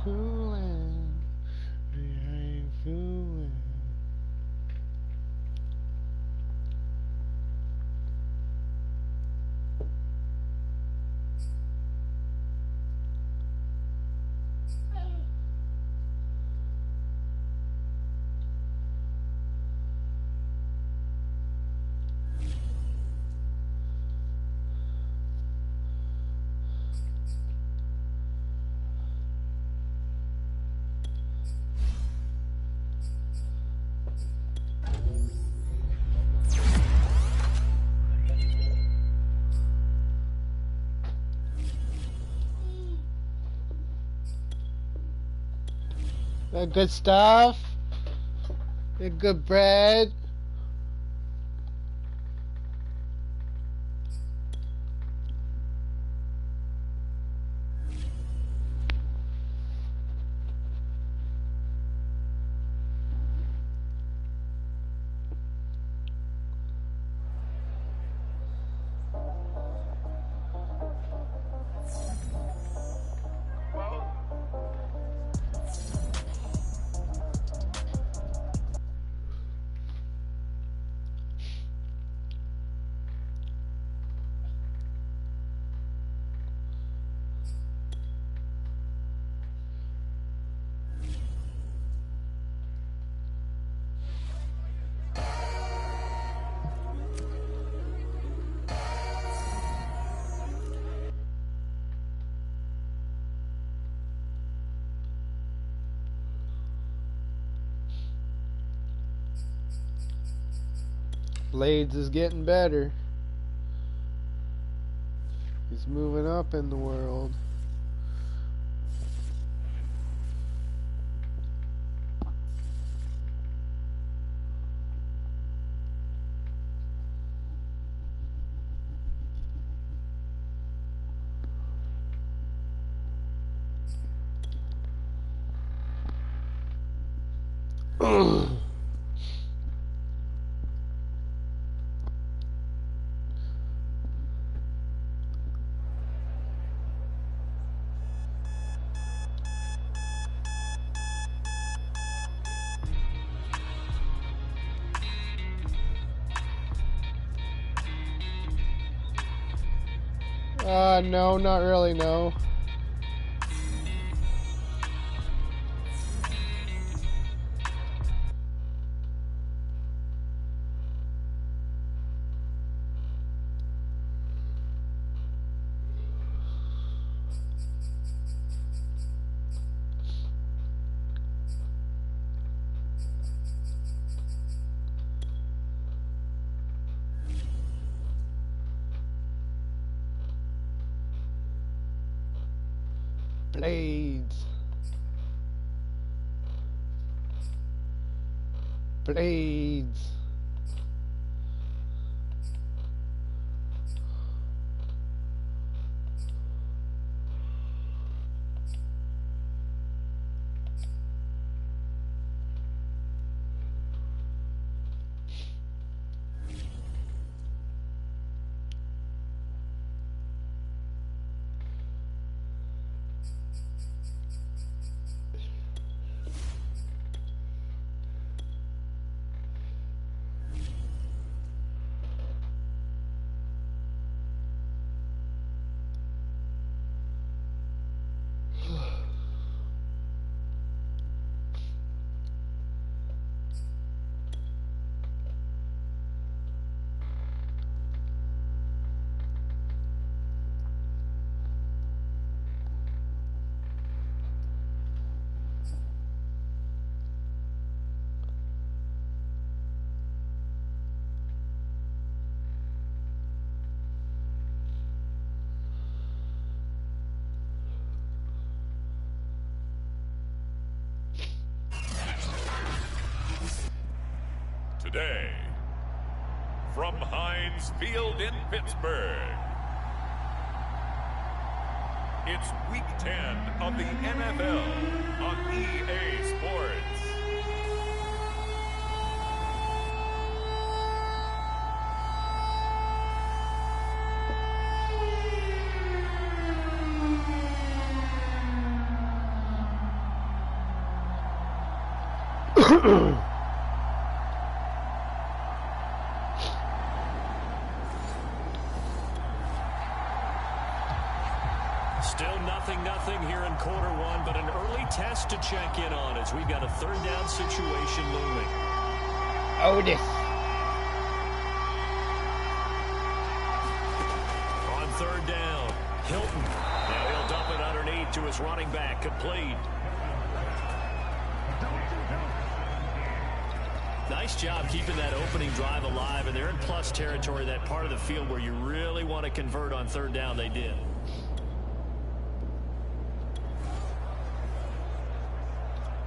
coolin'. We ain't fooling. That good stuff. That good bread. Blades is getting better. He's moving up in the world. No, not really, no. Blades. Blades. Today, from Heinz Field in Pittsburgh, it's Week 10 of the NFL on EA Sports. Still 0-0 here in quarter one, but an early test to check in on as we've got a third down situation looming. Otis. On third down, Hilton. Now he'll dump it underneath to his running back, complete. Nice job keeping that opening drive alive, and they're in plus territory, that part of the field where you really want to convert on third down. They did.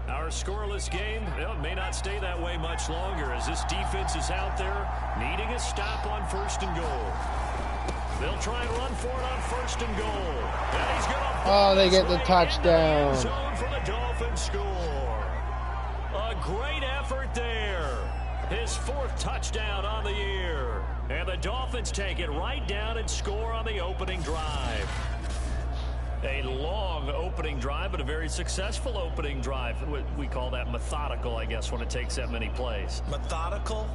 Our scoreless game may not stay that way much longer as this defense is out there needing a stop on first and goal. They'll try and run for it on first and goal. And he's gonna they get the touchdown. Zone for the Dolphins score. A great effort there. His fourth touchdown on the year. And the Dolphins take it right down and score on the opening drive. A long opening drive, but a very successful opening drive. We call that methodical, I guess, when it takes that many plays. Methodical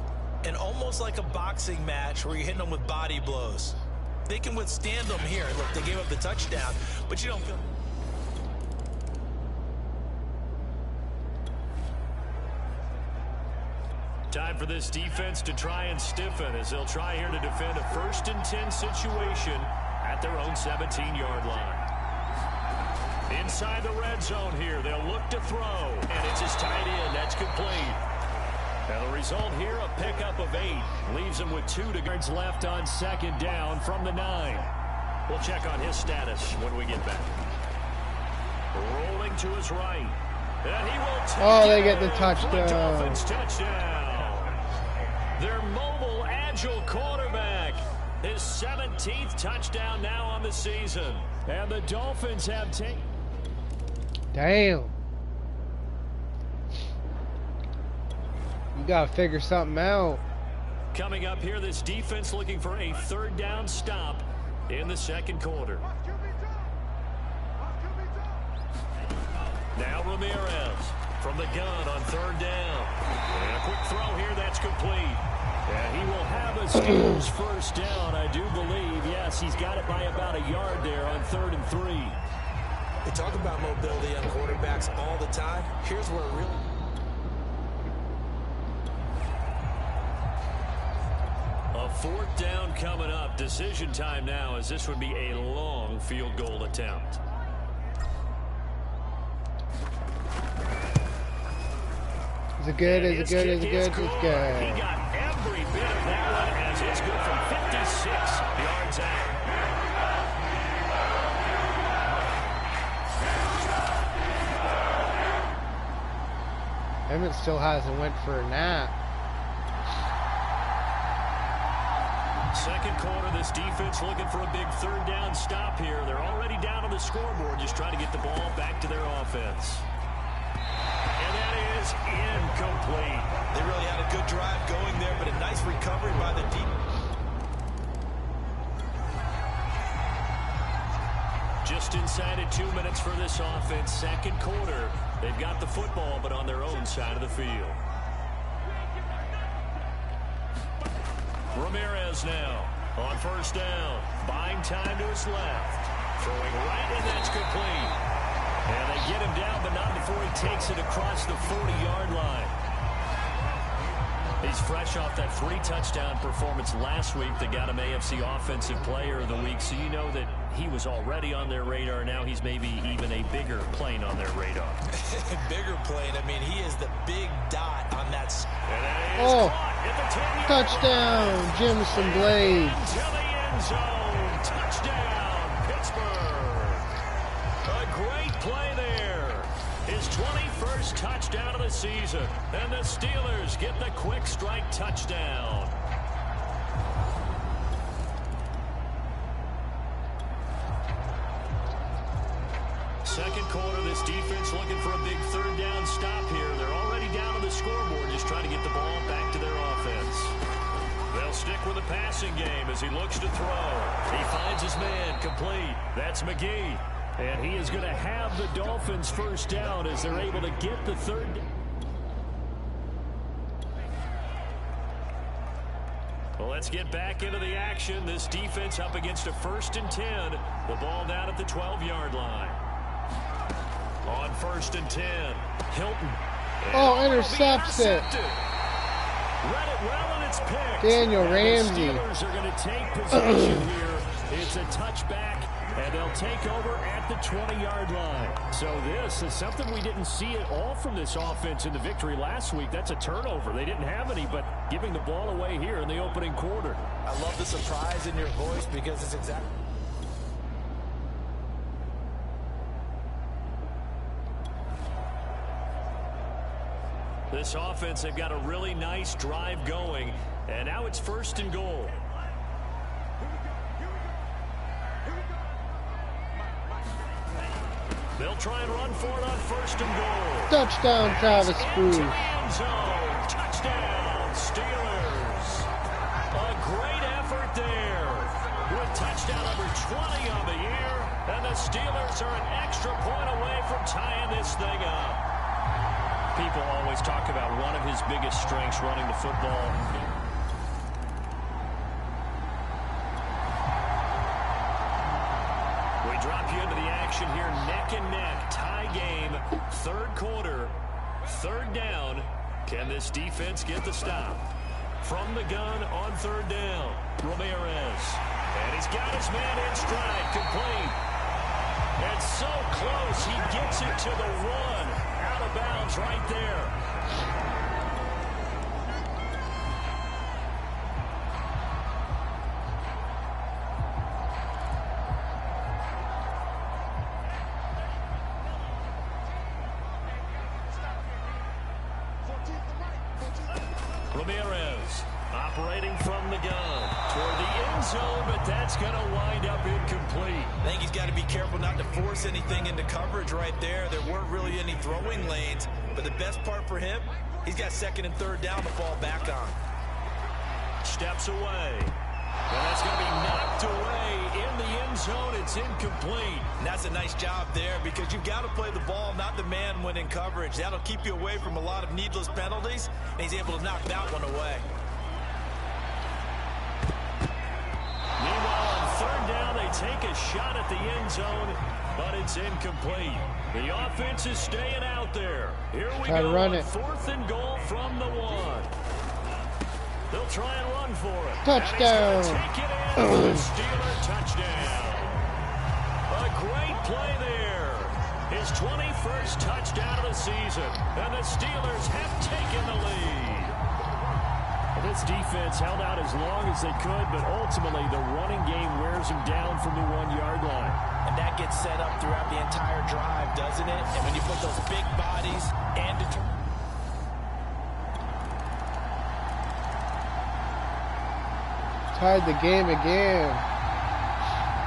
and almost like a boxing match where you're hitting them with body blows. They can withstand them here. Look, they gave up the touchdown, but you don't feel... Time for this defense to try and stiffen as they'll try here to defend a 1st and 10 situation at their own 17-yard line. Inside the red zone here, they'll look to throw, and it's his tight end. That's complete. And the result here, a pickup of 8. Leaves him with 2 yards left on second down from the 9. We'll check on his status when we get back. Rolling to his right. And he will take they get the touchdown. Dolphins touchdown. Their mobile, agile quarterback. His 17th touchdown now on the season. And the Dolphins have taken... Damn. You gotta figure something out. Coming up here, this defense looking for a third down stop in the second quarter. Now Ramirez from the gun on third down. And a quick throw here, that's complete. And he will have a Steelers first down, I do believe. Yes, he's got it by about a yard there on 3rd and 3. We talk about mobility on quarterbacks all the time. Here's where it really... A 4th down coming up. Decision time now, as this would be a long field goal attempt. Is it good? Is it good? Is it good? It's good. He got every bit of that one as it's good from 56 yards out. Emmett still hasn't went for a nap. Second quarter, this defense looking for a big third down stop here. They're already down on the scoreboard, just trying to get the ball back to their offense. And that is incomplete. They really had a good drive going there, but a nice recovery by the deep. Just inside of 2 minutes for this offense. Second quarter. They've got the football, but on their own side of the field. Ramirez now on first down. Buying time to his left. Throwing right, and that's complete. And they get him down, but not before he takes it across the 40-yard line. He's fresh off that 3-touchdown performance last week that got him AFC Offensive Player of the Week, so you know that he was already on their radar. Now he's maybe even a bigger plane on their radar. Bigger plane. I mean, he is the big dot on that. Touchdown, Jimson Blade. Into the end zone. Touchdown, Pittsburgh. A great play there. His 21st touchdown of the season. And the Steelers get the quick strike touchdown. Second quarter, this defense looking for a big third down stop here. They're already down on the scoreboard, just trying to get the ball back to their offense. They'll stick with the passing game as he looks to throw. He finds his man, complete. That's McGee. And he is going to have the Dolphins first down as they're able to get the third. Let's get back into the action. This defense up against a 1st and 10. The ball down at the 12-yard line. On 1st and 10, Hilton. Oh, intercepts it. Read it well, and it's picked. Daniel and Ramsey. The Steelers are going to take possession here. It's a touchback, and they'll take over at the 20-yard line. So this is something we didn't see at all from this offense in the victory last week. That's a turnover. They didn't have any, but giving the ball away here in the opening quarter. I love the surprise in your voice because it's exactly... This offense, they've got a really nice drive going, and now it's 1st and goal. They'll try and run for it on 1st and goal. Touchdown, Travis Cruz. Touchdown, Steelers. A great effort there with touchdown number 20 on the year, and the Steelers are an extra point away from tying this thing up. People always talk about one of his biggest strengths, running the football. We drop you into the action here, neck and neck, tie game, 3rd quarter, 3rd down. Can this defense get the stop? From the gun on 3rd down, Ramirez. And he's got his man in stride, complete. And so close, he gets it to the 1. Out of bounds right there. Ramirez operating from the gun toward the end zone, but that's going to wind up incomplete. I think he's got to be careful not to force anything into coverage right there. There weren't really any throwing lanes, but the best part for him, he's got 2nd and 3rd down to fall back on. Steps away. And that's going to be knocked away in the end zone. It's incomplete. And that's a nice job there because you've got to play the ball, not the man when in coverage. That'll keep you away from a lot of needless penalties, and he's able to knock that one away. Meanwhile, on 3rd down, they take a shot at the end zone, but it's incomplete. The offense is staying out there. Here we go on 4th and goal from the 1. They'll try and run for it. Touchdown. Take it in for the Steeler touchdown. A great play there. His 21st touchdown of the season, and the Steelers have taken the lead. This defense held out as long as they could, but ultimately the running game wears them down from the 1-yard line. And that gets set up throughout the entire drive, doesn't it? And when you put those big bodies and Tied the game again.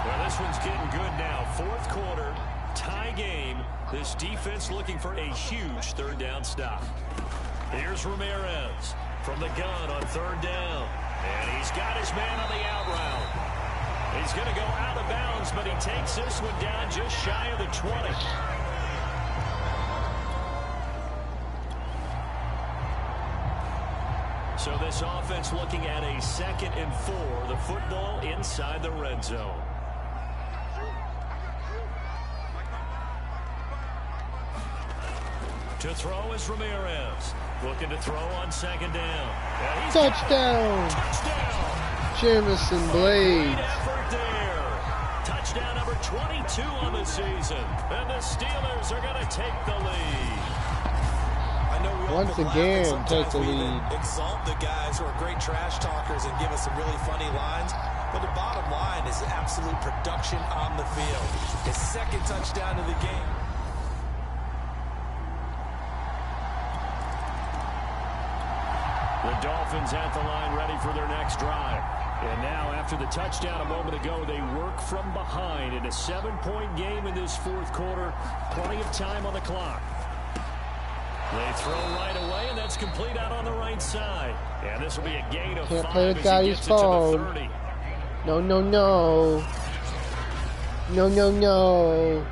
Well, this one's getting good now. 4th quarter, tie game. This defense looking for a huge 3rd down stop. Here's Ramirez from the gun on 3rd down. And he's got his man on the out route. He's going to go out of bounds, but he takes this one down just shy of the 20. So this offense looking at a 2nd and 4. The football inside the red zone. To throw is Ramirez. Looking to throw on 2nd down. Touchdown. Touchdown. Jamison Blades. Great effort there. Touchdown number 22 on the season. And the Steelers are going to take the lead. Once again, take the lead. Exalt the guys who are great trash talkers and give us some really funny lines. But the bottom line is absolute production on the field. His 2nd touchdown of the game. The Dolphins at the line ready for their next drive. And now after the touchdown a moment ago, they work from behind in a 7-point game in this 4th quarter. Plenty of time on the clock. They throw right away, and that's complete out on the right side. And this will be a gain of 5 Can't play with as guy he who's gets it to the fouled. 30. No, no, no. No, no, no.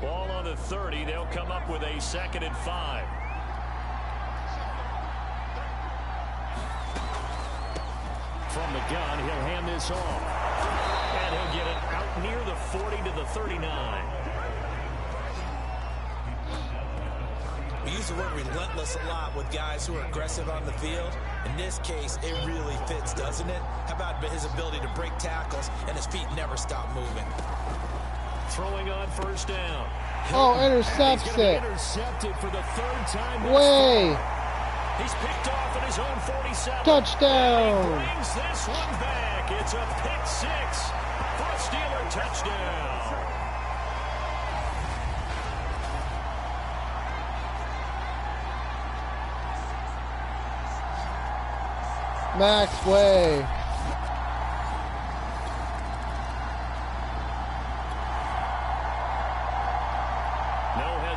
Ball on the 30. They'll come up with a 2nd and 5. from the gun. He'll hand this off. And he'll get it out near the 40 to the 39. We use the word relentless a lot with guys who are aggressive on the field. In this case, it really fits, doesn't it? How about his ability to break tackles and his feet never stop moving? Throwing on first down. Oh, intercepts it. Intercepted for the third time. Way. He's picked off at his own 47. Touchdown. He brings this one back. It's a pick six for a Steeler touchdown. Max Way.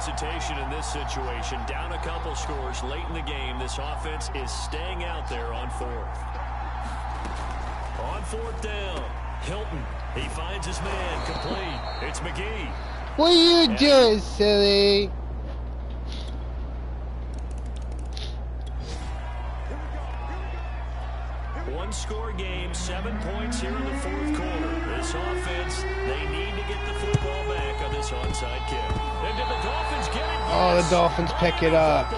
Hesitation in this situation. Down a couple scores late in the game. This offense is staying out there on fourth. On fourth down, Hilton. He finds his man complete. It's McGee. What are you doing, silly? One-score game, 7 points here in the fourth quarter. This offense, they need to get the football back on this onside kick. And did the Dolphins get it? Oh, the Dolphins pick it up.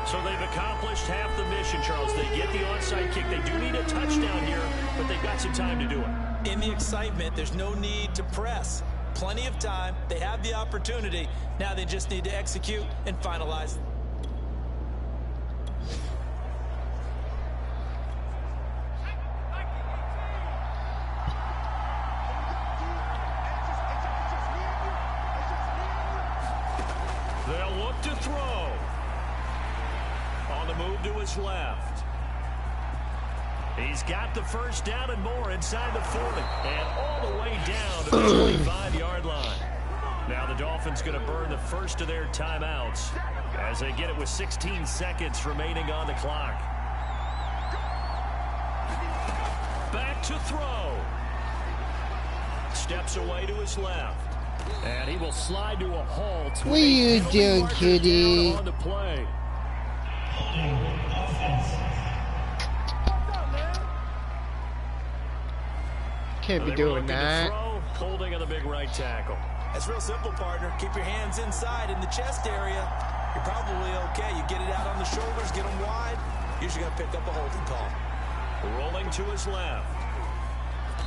So they've accomplished half the mission, Charles. They get the onside kick. They do need a touchdown here, but they've got some time to do it. In the excitement, there's no need to press. Plenty of time. They have the opportunity. Now they just need to execute and finalize. They'll look to throw. On the move to his left. He's got the first down and more inside the 40. And all the way down to the 25-yard line. Now the Dolphins going to burn the first of their timeouts as they get it with 16 seconds remaining on the clock. Back to throw. Steps away to his left. And he will slide to a halt. What are you doing, kitty? On the play. Can't be doing that. Throw, holding on the big right tackle. It's real simple, partner. Keep your hands inside in the chest area. You're probably okay. You get it out on the shoulders, get them wide. Usually going to pick up a holding call. Rolling to his left.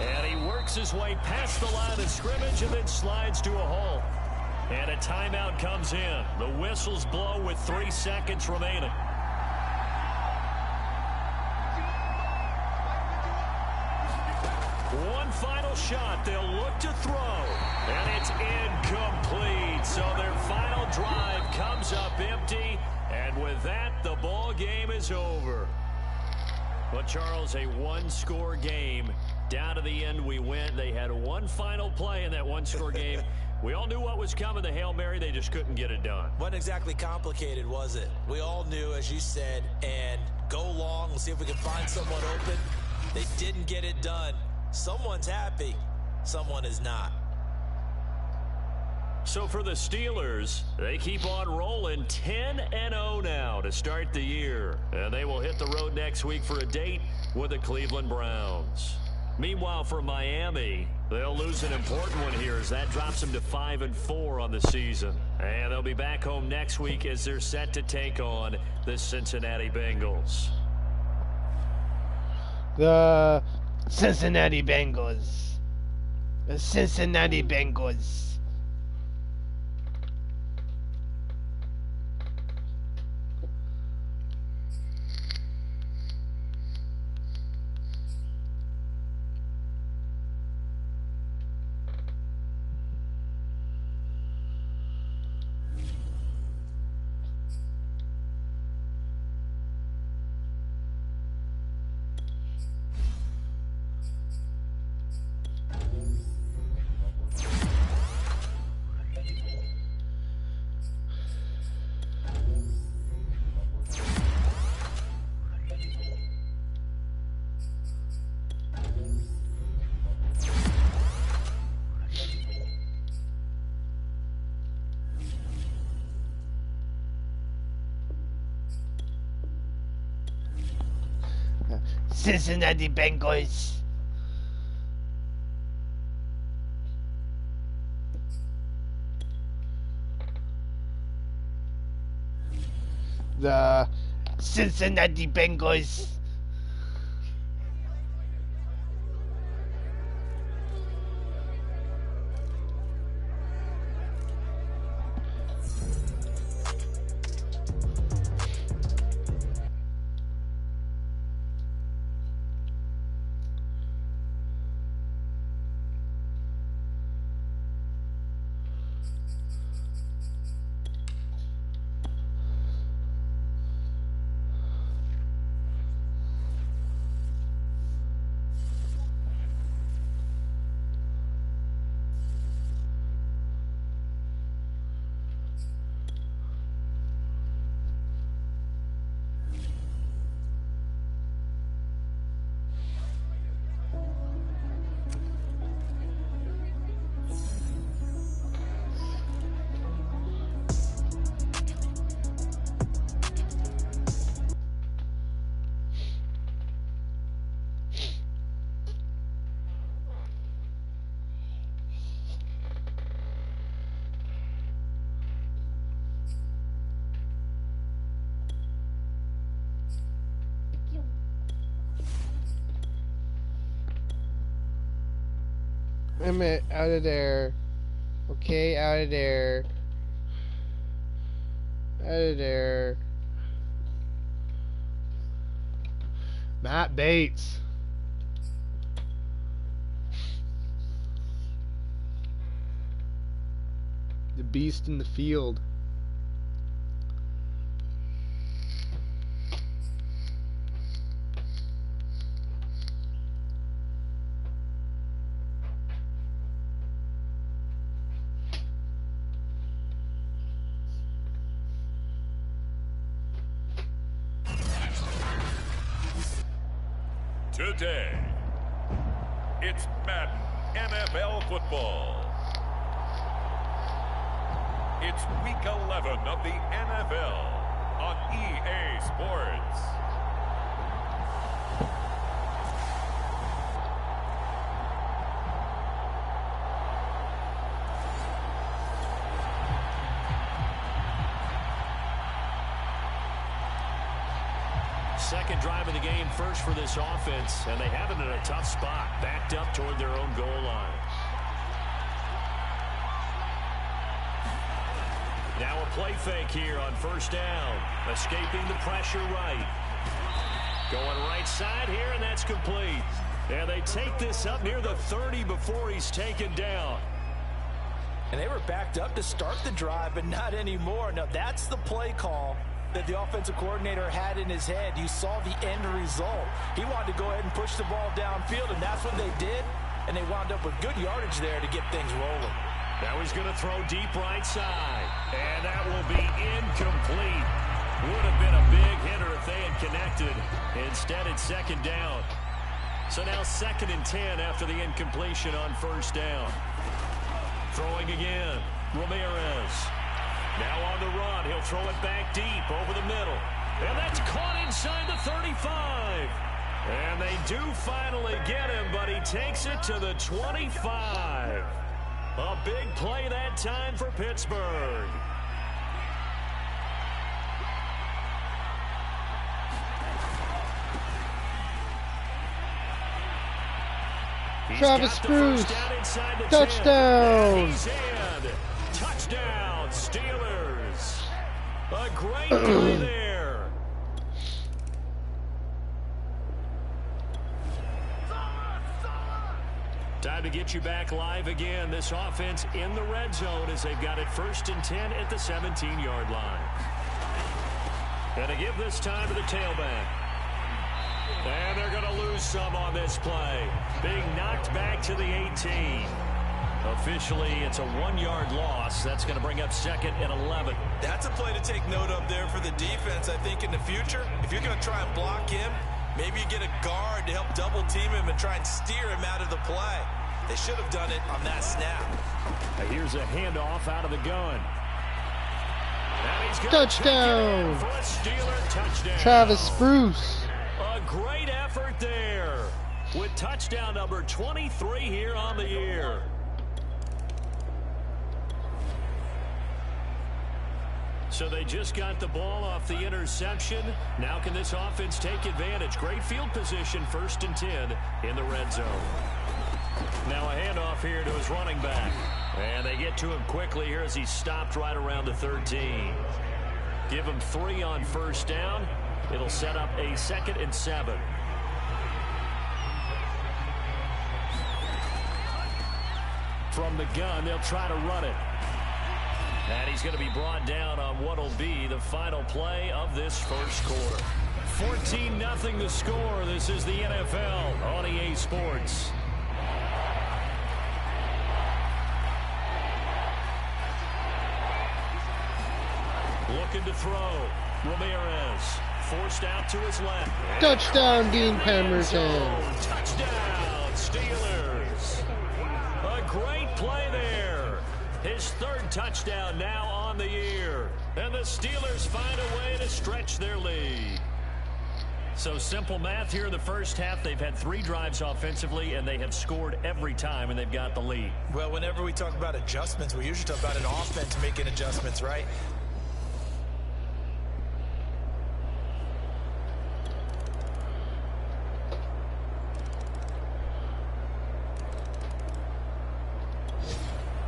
And he works his way past the line of scrimmage and then slides to a halt. And a timeout comes in. The whistles blow with 3 seconds remaining. One final shot. They'll look to throw. And it's incomplete. So their final drive comes up empty. And with that, the ball game is over. But, Charles, a one-score game. Down to the end we went. They had one final play in that one-score game. We all knew what was coming, the Hail Mary. They just couldn't get it done. Wasn't exactly complicated, was it? We all knew, as you said, and go long. We'll see if we can find someone open. They didn't get it done. Someone's happy. Someone is not. So for the Steelers, they keep on rolling 10-0 now to start the year. And they will hit the road next week for a date with the Cleveland Browns. Meanwhile, for Miami, they'll lose an important one here as that drops them to 5-4 on the season. And they'll be back home next week as they're set to take on the Cincinnati Bengals. The Cincinnati Bengals. The Cincinnati Bengals. Cincinnati Bengals. The Cincinnati Bengals. Emmett, out of there. Okay, out of there. Out of there. Matt Bates. The beast in the field. Today, it's Madden NFL football. It's week 11 of the NFL on EA Sports. Second drive of the game first for this offense, and they have it in a tough spot, backed up toward their own goal line. Now a play fake here on first down, escaping the pressure right. Going right side here, and that's complete. And they take this up near the 30 before he's taken down. And they were backed up to start the drive, but not anymore. Now that's the play call that the offensive coordinator had in his head. You saw the end result. He wanted to go ahead and push the ball downfield, and that's what they did. And they wound up with good yardage there to get things rolling. Now he's going to throw deep right side. And that will be incomplete. Would have been a big hitter if they had connected. Instead, it's second down. So now 2nd and 10 after the incompletion on first down. Throwing again, Ramirez. Now on the run, he'll throw it back deep over the middle. And that's caught inside the 35. And they do finally get him, but he takes it to the 25. A big play that time for Pittsburgh. Travis Spruce. Touchdown. Touchdown, Steelers. A great play there. Time to get you back live again. This offense in the red zone as they've got it 1st and 10 at the 17-yard line. And to give this time to the tailback. And they're going to lose some on this play. Being knocked back to the 18. Officially, it's a 1-yard loss. That's going to bring up 2nd and 11. That's a play to take note of there for the defense, I think, in the future. If you're going to try and block him, maybe you get a guard to help double-team him and try and steer him out of the play. They should have done it on that snap. Now here's a handoff out of the gun. And he's Touchdown. for a Steeler touchdown. Travis Spruce. A great effort there with touchdown number 23 here on the year. So they just got the ball off the interception. Now can this offense take advantage? Great field position, 1st and 10 in the red zone. Now a handoff here to his running back. And they get to him quickly here as he stopped right around the 13. Give him 3 on 1st down. It'll set up a 2nd and 7. From the gun, they'll try to run it. And he's going to be brought down on what will be the final play of this first quarter. 14-0 the score. This is the NFL on EA Sports. Looking to throw. Ramirez forced out to his left. Touchdown, Dean Pemberton. Touchdown, Steelers. A great play there. His 3rd touchdown now on the year. And the Steelers find a way to stretch their lead. So simple math here in the first half. They've had 3 drives offensively, and they have scored every time, and they've got the lead. Well, whenever we talk about adjustments, we usually talk about an offense making adjustments, right?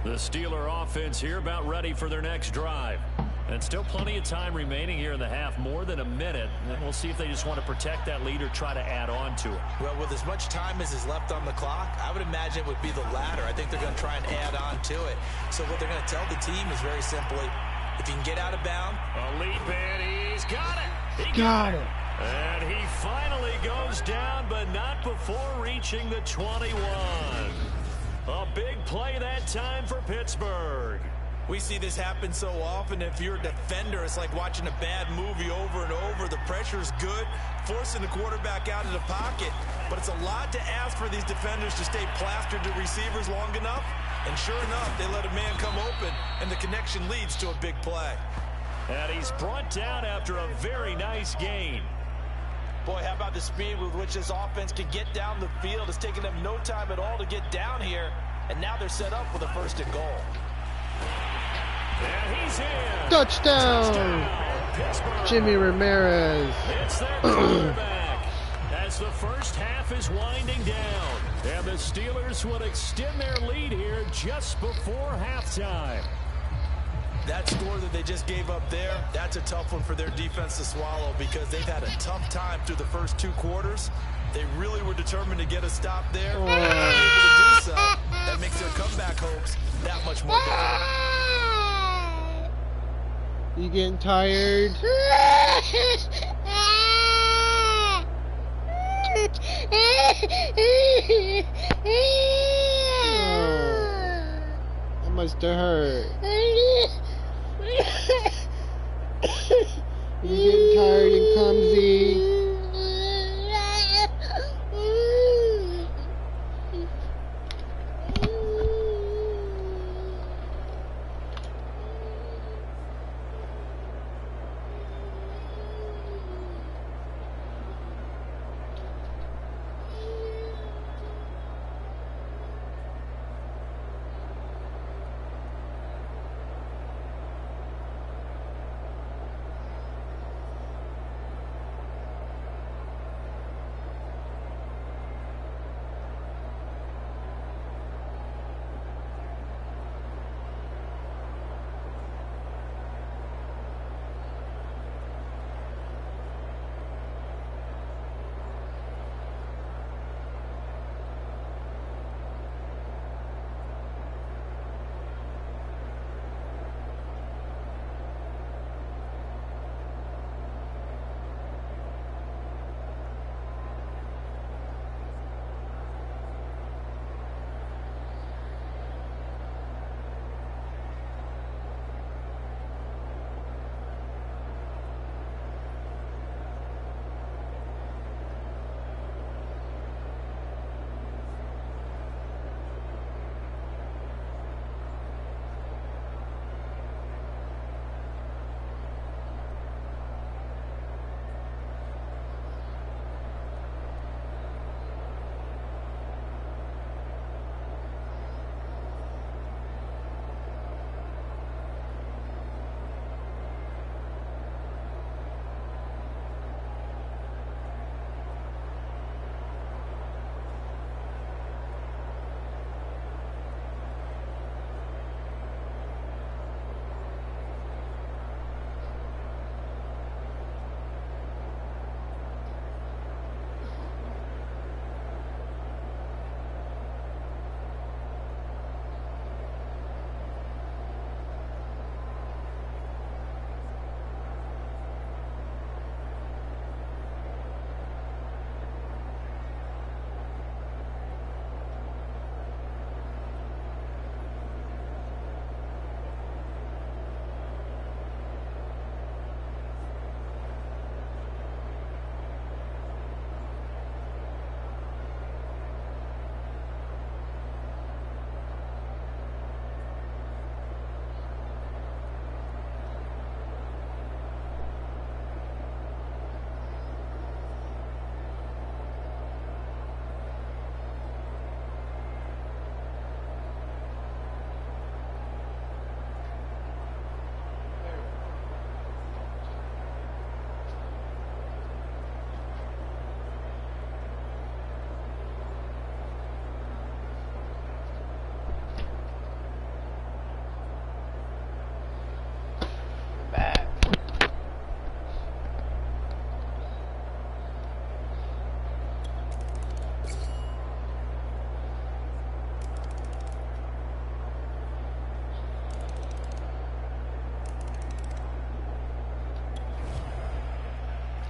The Steeler offense here about ready for their next drive. And still plenty of time remaining here in the half, more than a minute. And we'll see if they just want to protect that lead or try to add on to it. Well, with as much time as is left on the clock, I would imagine it would be the latter. I think they're going to try and add on to it. So what they're going to tell the team is very simply, if you can get out of bounds. A lead man, he's got it. He Got it. And he finally goes down, but not before reaching the 21. A big play that time for Pittsburgh. We see this happen so often. If you're a defender, it's like watching a bad movie over and over. The pressure's good, forcing the quarterback out of the pocket. But it's a lot to ask for these defenders to stay plastered to receivers long enough. And sure enough, they let a man come open, and the connection leads to a big play. And he's brought down after a very nice gain. Boy, how about the speed with which this offense can get down the field? It's taken them no time at all to get down here. And now they're set up for the 1st and goal. And he's in. Touchdown. Jimmy Ramirez. It's their quarterback as the first half is winding down. And the Steelers will extend their lead here just before halftime. That score that they just gave up there, that's a tough one for their defense to swallow because they've had a tough time through the first 2 quarters. They really were determined to get a stop there. They were able to do so. That makes their comeback hopes that much more difficult. You getting tired? Oh, that must have hurt. You getting tired and clumsy?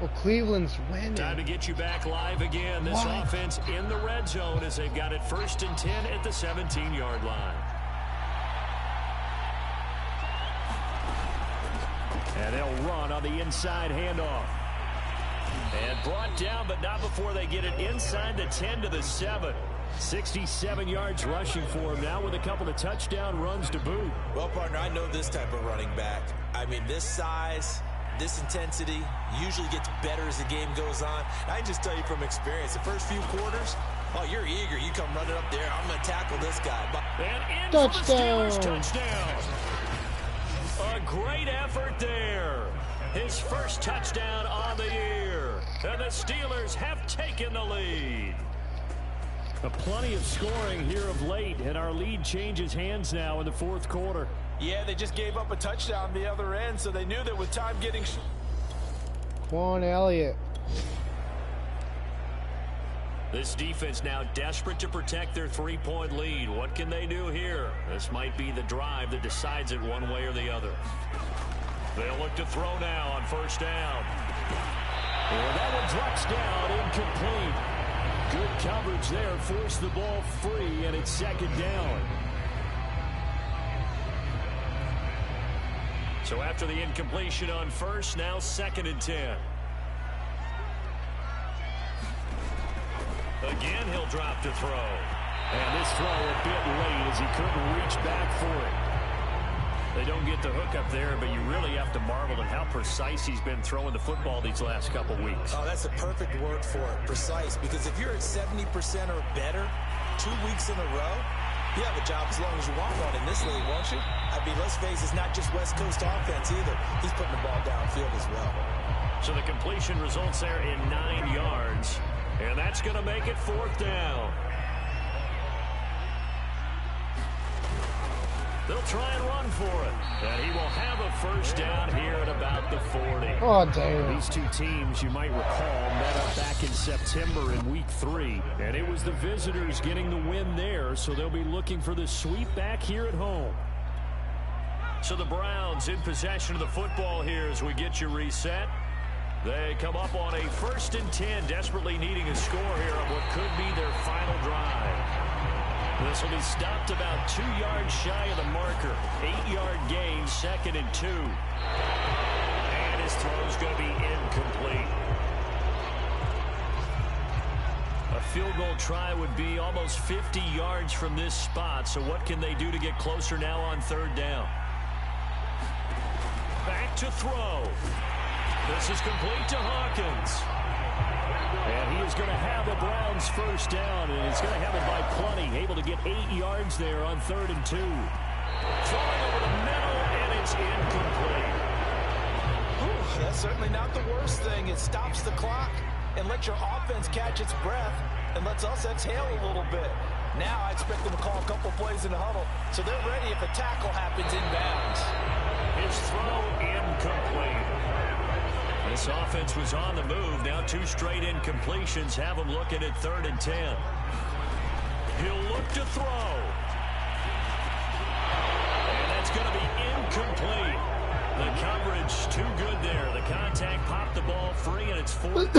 Oh, Cleveland's winning. Time to get you back live again. This offense in the red zone as they've got it 1st and 10 at the 17-yard line. And they'll run on the inside handoff. And brought down, but not before they get it inside the 10 to the 7. 67 yards rushing for him now with a couple of touchdown runs to boot. Well, partner, I know this type of running back. I mean, this size, this intensity usually gets better as the game goes on. I can just tell you from experience, the first few quarters, oh, you're eager. You come running up there. I'm going to tackle this guy. And in for the Steelers, touchdown. A great effort there. His first touchdown on the year. And the Steelers have taken the lead. Plenty of scoring here of late, and our lead changes hands now in the 4th quarter. Yeah, they just gave up a touchdown the other end, so they knew that with time getting... Quan Elliott. This defense now desperate to protect their 3-point lead. What can they do here? This might be the drive that decides it one way or the other. They'll look to throw now on 1st down. Well, that one drops down, incomplete. Good coverage there, forced the ball free, and it's 2nd down. So after the incompletion on 1st, now 2nd and 10. Again, he'll drop to throw. And this throw a bit late as he couldn't reach back for it. They don't get the hook up there, but you really have to marvel at how precise he's been throwing the football these last couple weeks. Oh, that's a perfect word for it, precise, because if you're at 70% or better 2 weeks in a row, you have a job as long as you want one in this league, won't you? I mean, let's face it, it's not just West Coast offense either. He's putting the ball downfield as well. So the completion results there in 9 yards, and that's going to make it 4th down. They'll try and run for it. And he will have a 1st down here at about the 40. Oh, damn. These two teams, you might recall, met up back in September in Week 3. And it was the visitors getting the win there, so they'll be looking for the sweep back here at home. So the Browns in possession of the football here as we get you reset. They come up on a 1st and 10, desperately needing a score here on what could be their final drive. This will be stopped about 2 yards shy of the marker. 8-yard gain, 2nd and 2. And his throw's going to be incomplete. A field goal try would be almost 50 yards from this spot. So what can they do to get closer now on 3rd down? Back to throw. This is complete to Hawkins. And he is going to have a Browns 1st down, and he's going to have it by plenty. Able to get 8 yards there on 3rd and 2. Throwing over the middle, and it's incomplete. Whew, that's certainly not the worst thing. It stops the clock and lets your offense catch its breath and lets us exhale a little bit. Now I expect them to call a couple plays in the huddle, so they're ready if a tackle happens inbounds. His throw incomplete. This offense was on the move. Now 2 straight incompletions have them looking at 3rd and 10. He'll look to throw. And that's going to be incomplete. The coverage too good there. The contact popped the ball free, and it's 4th.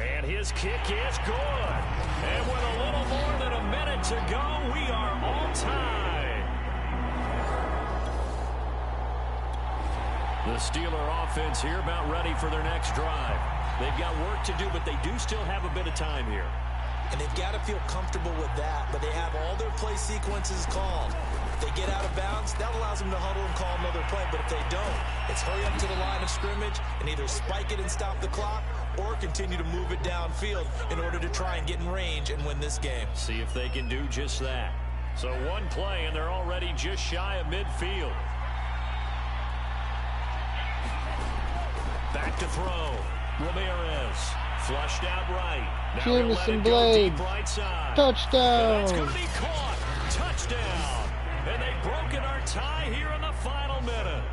And his kick is good. And with a little more than a minute to go, we are on time. The Steeler offense here about ready for their next drive. They've got work to do, but they do still have a bit of time here. And they've got to feel comfortable with that, but they have all their play sequences called. If they get out of bounds, that allows them to huddle and call another play, but if they don't, it's hurry up to the line of scrimmage and either spike it and stop the clock or continue to move it downfield in order to try and get in range and win this game. See if they can do just that. So 1 play, and they're already just shy of midfield. Back to throw. Ramirez flushed out right. Now Jamison Blade. Right side. Touchdown. That's going to be caught. Touchdown. And they've broken our tie here in the final minute.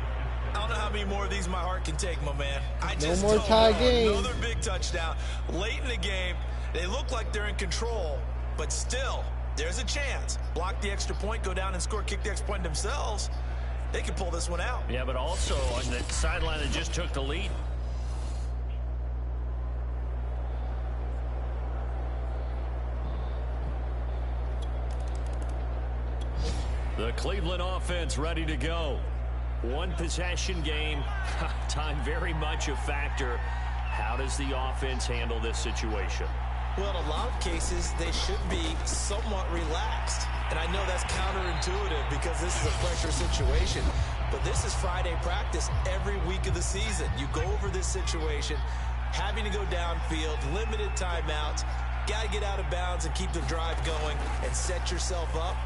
I don't know how many more of these my heart can take, my man. I just no more tie game. Another big touchdown. Late in the game, they look like they're in control, but still, there's a chance. Block the extra point, go down and score, kick the extra point themselves. they can pull this one out. Yeah, but also on the sideline that just took the lead. The Cleveland offense ready to go. One possession game. Time very much a factor. How does the offense handle this situation? Well, in a lot of cases, they should be somewhat relaxed. And I know that's counterintuitive because this is a pressure situation. But this is Friday practice every week of the season. You go over this situation, having to go downfield, limited timeouts, got to get out of bounds and keep the drive going and set yourself up